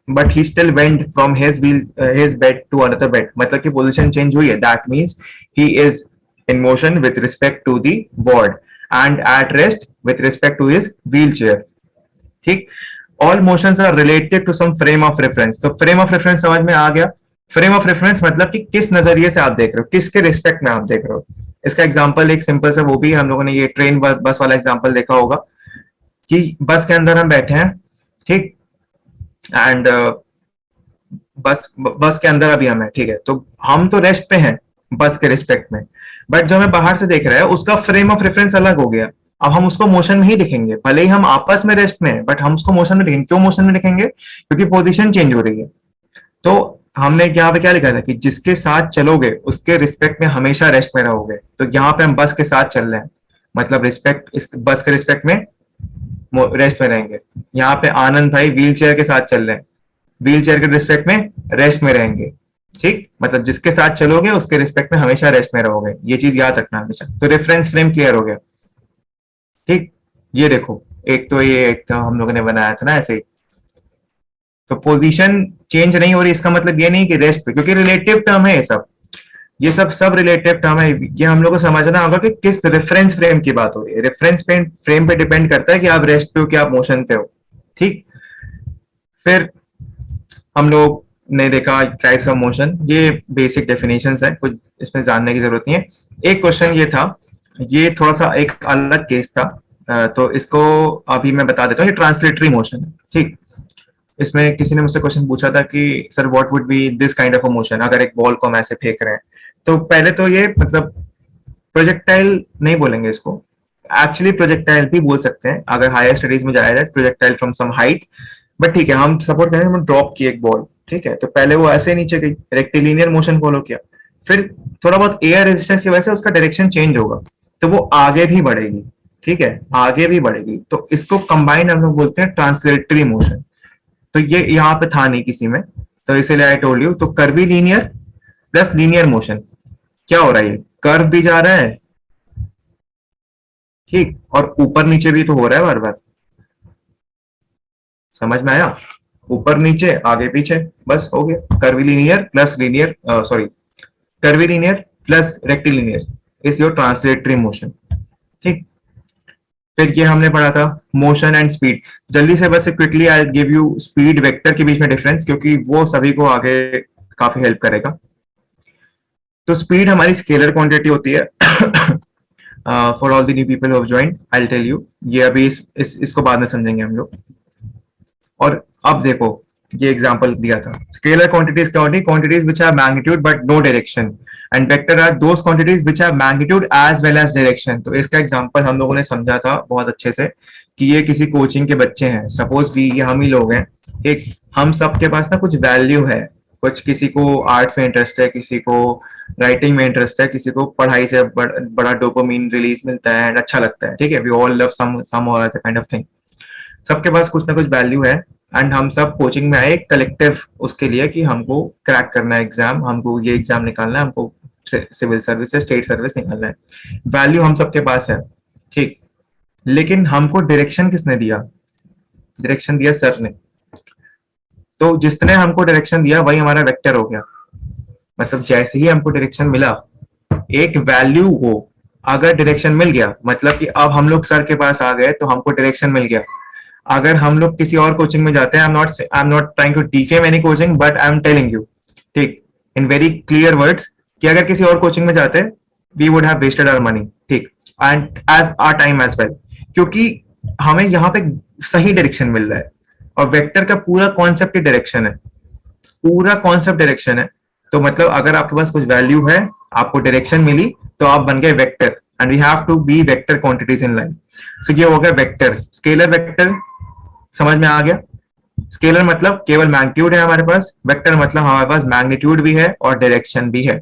but he still went from his bed to another bed, मतलब कि पोजीशन चेंज हुई है। That means he is in motion with respect to the ward and at rest with respect to his wheel chair. ठीक, all motions are related to some frame of reference. तो frame of reference समझ में आ गया। Frame of reference मतलब कि किस नजरिए से आप देख रहे हो, किसके रिस्पेक्ट में आप देख रहे हो। इसका एग्जांपल एक सिंपल सा, वो भी हम लोगों ने ये ट्रेन बस वाला एग्जांपल देखा होगा कि बस के अंदर हम बैठे हैं, ठीक, एंड बस के अंदर अभी हम हैं, ठीक है? तो हम तो रेस्ट पे हैं बस के रिस्पेक्ट में, बट जो हमें बाहर से देख रहा है उसका फ्रेम ऑफ रेफरेंस अलग हो गया। अब हम उसको मोशन में ही दिखेंगे, भले ही हम आपस में रेस्ट में हैं, बट हम उसको मोशन में दिखेंगे। क्यों मोशन में दिखेंगे? क्योंकि पोजीशन चेंज हो रही है। तो हमने यहाँ पे क्या लिखा था कि जिसके साथ चलोगे उसके रिस्पेक्ट में हमेशा रेस्ट में रहोगे। तो यहाँ पे हम बस के साथ चल रहे हैं, मतलब रिस्पेक्ट, इस बस के रिस्पेक्ट में रेस्ट में रहेंगे। यहाँ पे आनंद भाई व्हील चेयर के साथ चल रहे हैं, व्हील चेयर के रिस्पेक्ट में रेस्ट में रहेंगे। ठीक, मतलब जिसके साथ चलोगे उसके रिस्पेक्ट में हमेशा रेस्ट में रहोगे। ये चीज याद रखना हमेशा। तो रेफरेंस फ्रेम क्लियर हो गया। ठीक, ये देखो, एक तो हम लोगों ने बनाया था ना ऐसे ही। तो पोजीशन चेंज नहीं हो रही, इसका मतलब ये नहीं कि रेस्ट पे, क्योंकि रिलेटिव टर्म है ये सब रिलेटिव टर्म है। ये हम लोग को समझना होगा कि किस रेफरेंस फ्रेम की बात हो रही है। रेफरेंस फ्रेम पे डिपेंड करता है कि आप रेस्ट पे हो कि आप मोशन पे हो। ठीक, फिर हम लोग ने देखा टाइप्स ऑफ मोशन, ये बेसिक डेफिनेशंस है, कुछ इसमें जानने की जरूरत नहीं है। एक क्वेश्चन ये था, ये थोड़ा सा एक अलग केस था, तो इसको अभी मैं बता देता हूँ। ये ट्रांसलेटरी मोशन है। ठीक, इसमें किसी ने मुझसे क्वेश्चन पूछा था कि sir what would be this kind of a motion, अगर एक बॉल को हम ऐसे फेंक रहे हैं। तो पहले तो ये मतलब प्रोजेक्टाइल नहीं बोलेंगे इसको, एक्चुअली प्रोजेक्टाइल भी बोल सकते हैं अगर हायर स्टडीज में जाया जाए, projectile from some height. But ठीक है, हम सपोर्ट करें, हम ड्रॉप किए एक बॉल, ठीक है? तो पहले वो ऐसे नीचे गई, रेक्टिलिनियर मोशन फॉलो किया, फिर थोड़ा बहुत एयर रेजिस्टेंस की वजह से उसका डायरेक्शन चेंज होगा, तो वो आगे भी बढ़ेगी। ठीक है, आगे भी बढ़ेगी, तो इसको कंबाइन हम लोग बोलते हैं ट्रांसलेटरी मोशन। तो ये यहाँ पे था नहीं किसी में, तो इसीलिए आई टोल्ड यू। तो curvy linear plus linear motion, क्या हो रहा है? कर्व भी जा रहा है, ठीक, और ऊपर नीचे भी तो हो रहा है बार बार। समझ में आया? ऊपर नीचे आगे पीछे, बस हो गया। Curvilinear plus linear, sorry, curvilinear plus rectilinear is your translatory motion. ठीक, फिर ये हमने पढ़ा था मोशन एंड स्पीड। जल्दी से बस quickly I give you speed vector के बीच में डिफरेंस, क्योंकि वो सभी को आगे काफी हेल्प करेगा। तो स्पीड हमारी स्केलर क्वांटिटी होती है। For all the new people who have joined, I will tell you. ये अभी इसको बाद में समझेंगे हम लोग। और अब देखो ये एग्जांपल दिया था। स्केलर क्वांटिटीज क्या होती है? Quantities which have magnitude but no direction, and vector are those quantities which have magnitude as well as direction. तो इसका एग्जांपल हम लोगों ने समझा था बहुत अच्छे से कि ये किसी कोचिंग के बच्चे हैं, सपोज वी, ये हम ही लोग हैं, एक, हम सब के पास ना कुछ वैल्यू है, कुछ, किसी को आर्ट्स में इंटरेस्ट है, किसी को राइटिंग में इंटरेस्ट है, किसी को पढ़ाई से बड़ा डोपामिन रिलीज मिलता है एंड अच्छा लगता है, ठीक है, वी ऑल लव सम और काइंड ऑफ थिंग। सबके पास कुछ ना कुछ वैल्यू है, एंड हम सब कोचिंग में आए कलेक्टिव उसके लिए कि हमको क्रैक करना है एग्जाम, हमको ये एग्जाम निकालना है, हमको सिविल सर्विस से स्टेट सर्विस निकालना है। वैल्यू हम सबके पास है, ठीक, लेकिन हमको डायरेक्शन किसने दिया? डायरेक्शन दिया सर ने। तो जिसने हमको डायरेक्शन दिया वही हमारा वेक्टर हो गया। मतलब जैसे ही हमको डायरेक्शन मिला, एक वैल्यू को अगर डायरेक्शन मिल गया, मतलब कि अब हम लोग सर के पास आ गए तो हमको डायरेक्शन मिल गया। अगर हम लोग किसी और कोचिंग में जाते हैं, I am not trying to defame any coaching, but I am telling you, ठीक, इन वेरी क्लियर वर्ड्स, कि अगर किसी और कोचिंग में जाते, we would have wasted our money, ठीक, and as our time as well, क्योंकि हमें यहाँ पे सही डायरेक्शन मिल रहा है, और वेक्टर का पूरा कॉन्सेप्ट ही डायरेक्शन है, पूरा कॉन्सेप्ट डायरेक्शन है। तो मतलब अगर आपके पास कुछ वैल्यू है, आपको डायरेक्शन मिली, तो आप बन गए vector, and we have to be vector quantities in life. So ये हो गया वेक्टर। स्केलर वेक्टर समझ में आ गया? स्केलर मतलब केवल मैग्नीट्यूड है हमारे पास, वेक्टर मतलब हमारे पास मैग्नीट्यूड भी है और डायरेक्शन भी है,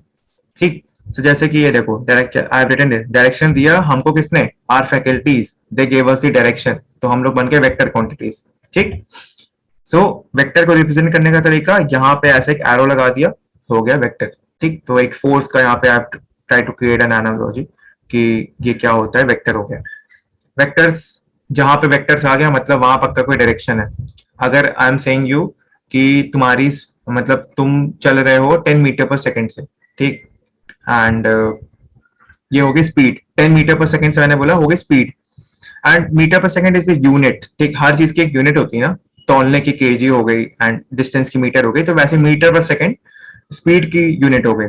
ठीक। तो जैसे कि ये देखो, आई रिटन डायरेक्शन दिया हमको किसने? Are faculties, they gave us the direction, तो हम लोग बन गए वेक्टर क्वांटिटीज, ठीक। सो वेक्टर को रिप्रेजेंट करने का तरीका, यहाँ पे ऐसे एक एरो लगा दिया, हो गया वेक्टर, ठीक। तो एक फोर्स का यहाँ पे आप try to create an analogy कि ये क्या होता है, वेक्टर हो गया। वेक्टर्स, जहां पे वेक्टर्स आ गया मतलब वहां पक्का कोई डायरेक्शन है। अगर आई एम सेइंग यू कि तुम्हारी, मतलब तुम चल रहे हो 10 मीटर पर सेकेंड से, ठीक, एंड ये होगी स्पीड, 10 मीटर पर सेकेंड से मैंने बोला होगी speed, and metre per second is the unit, ठीक, हर चीज की एक यूनिट होती है ना, तौलने की केजी हो गई एंड डिस्टेंस की मीटर हो गई, तो वैसे मीटर पर सेकेंड स्पीड की यूनिट हो गई।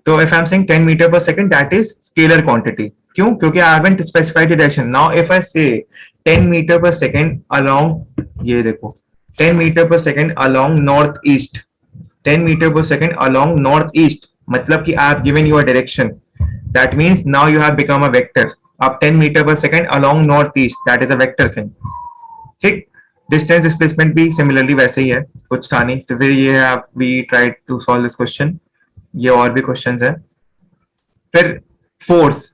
तो if I am saying 10 metre per second, that is scalar quantity. क्यों? क्योंकि I haven't specified direction. Now if I say 10 metre per second along, ये देखो, 10 metre per second along north east, 10 metre per second along north east, मतलब कि I have given you a direction, that means now you have become a vector. अब 10 metre per second along north east, that is a vector thing, ठीक। Distance displacement भी similarly वैसे ही है, कुछ था नहीं। तो फिर ये है, we try to solve this question, ये और भी क्वेश्चंस है। फिर फोर्स,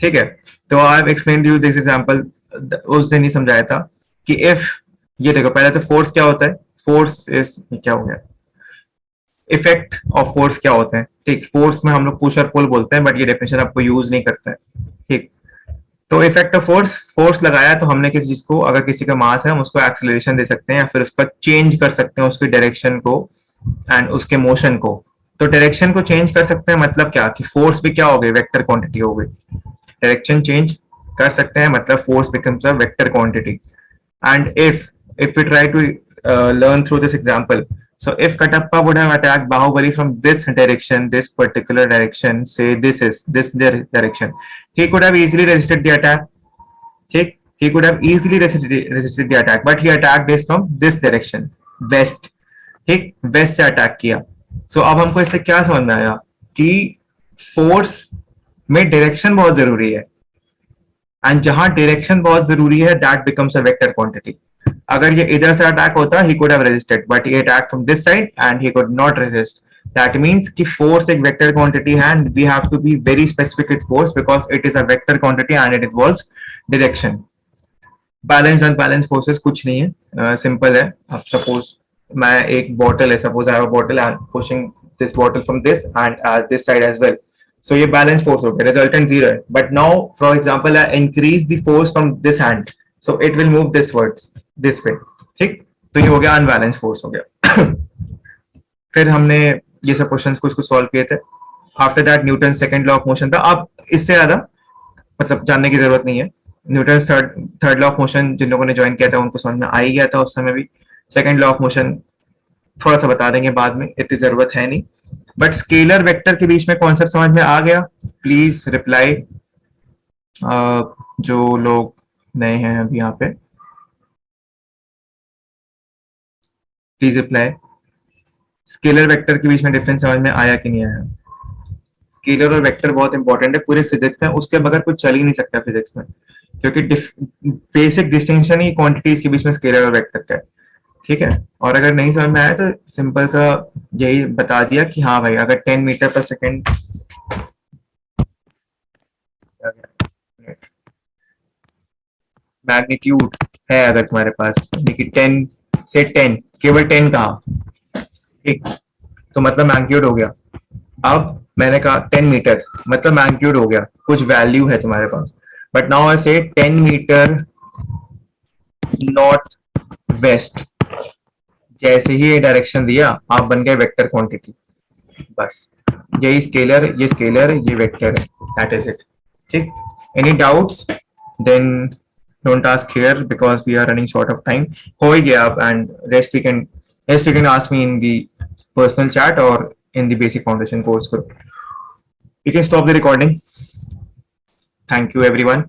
ठीक है। तो I have explain you this example, उस दिन ही समझाया था कि इफ, ये देखो, पहले तो फोर्स क्या होता है, फोर्स इज, क्या हो गया, इफेक्ट ऑफ फोर्स क्या होता है, ठीक। फोर्स में हम लोग पुश और पुल बोलते हैं, बट ये डेफिनेशन आपको यूज नहीं करता है, ठीक। तो इफेक्ट ऑफ फोर्स, फोर्स लगाया तो हमने किसी चीज को, अगर किसी का मास है हम उसको एक्सेलरेशन दे सकते हैं, या फिर उसका चेंज कर सकते हैं, उसकी डायरेक्शन को एंड उसके मोशन को। तो डायरेक्शन को चेंज कर सकते हैं मतलब क्या, कि फोर्स भी क्या हो गई, वेक्टर क्वांटिटी हो गई। डायरेक्शन चेंज कर सकते हैं मतलब force becomes a vector quantity. And if we try to learn through this example, so if Katappa would have attacked Bahubali from this direction, this particular direction, say this is this direction, he could have easily resisted the attack, ठीक, he could have easily resisted the attack, but he attacked this from this direction, west, ठीक, waste से attack किया। सो अब हमको इससे क्या समझ में आया कि फोर्स में डायरेक्शन बहुत जरूरी है, एंड जहां डायरेक्शन बहुत जरूरी है, that becomes a vector quantity. अगर ये इधर से अटैक होता, he could have resisted, but he attack from this side and he could not resist. That means कि फोर्स एक वेक्टर क्वांटिटी है, and we have to be very specific with force because it is a vector quantity and it involves direction. Balance unbalance forces कुछ नहीं है, simple है। अब suppose मैं, एक बॉटल है, suppose I have a bottle and pushing this bottle from this end this side as well, so ये balance force हो गया, रिजल्टेंट जीरो है। But now for example I increase the force from this hand, so it will move towards this way, ठीक। तो ये हो गया unbalance force हो गया। फिर हमने ये सब क्वेश्चंस कुछ कुछ सॉल्व किए थे। After that Newton second law of motion था। अब इससे ज्यादा मतलब जानने की जरूरत नहीं है। Newton third law of motion जिन लोगों ने ज्वाइन किया था उनको समझ में आ ही गया था उस समय भी। सेकंड लॉ ऑफ मोशन थोड़ा सा बता देंगे बाद में, इतनी जरूरत है नहीं। बट स्केलर वेक्टर के बीच में कॉन्सेप्ट समझ में आ गया? प्लीज रिप्लाई, जो लोग नए हैं अभी यहाँ पे, प्लीज रिप्लाई। स्केलर वेक्टर के बीच में डिफरेंस समझ में आया कि नहीं आया? स्केलर और वेक्टर बहुत इंपॉर्टेंट है पूरे फिजिक्स में, उसके बगैर कुछ चल ही नहीं सकता फिजिक्स में, क्योंकि बेसिक डिस्टिंक्शन ही क्वांटिटीज के बीच में स्केलर और वेक्टर का है। ठीक है, और अगर नहीं समझ में आया तो सिंपल सा यही बता दिया कि हाँ भाई, अगर 10 मीटर पर सेकेंड मैग्नीट्यूड है अगर तुम्हारे पास, देखिए 10 से 10, केवल 10 कहा, ठीक, तो मतलब मैग्नीट्यूड हो गया। अब मैंने कहा 10 मीटर, मतलब मैग्नीट्यूड हो गया, कुछ वैल्यू है तुम्हारे पास। But now I say 10 metre north west, जैसे ही ये डायरेक्शन दिया आप बन गए वेक्टर क्वांटिटी, बस यही स्केलर ये वेक्टर है, दैट इज इट। ठीक, any doubts then don't ask here because we are running short of time. हो ही गया अब, and rest you can ask me in the personal chat और in the basic foundation course group. You can stop the recording. Thank you everyone.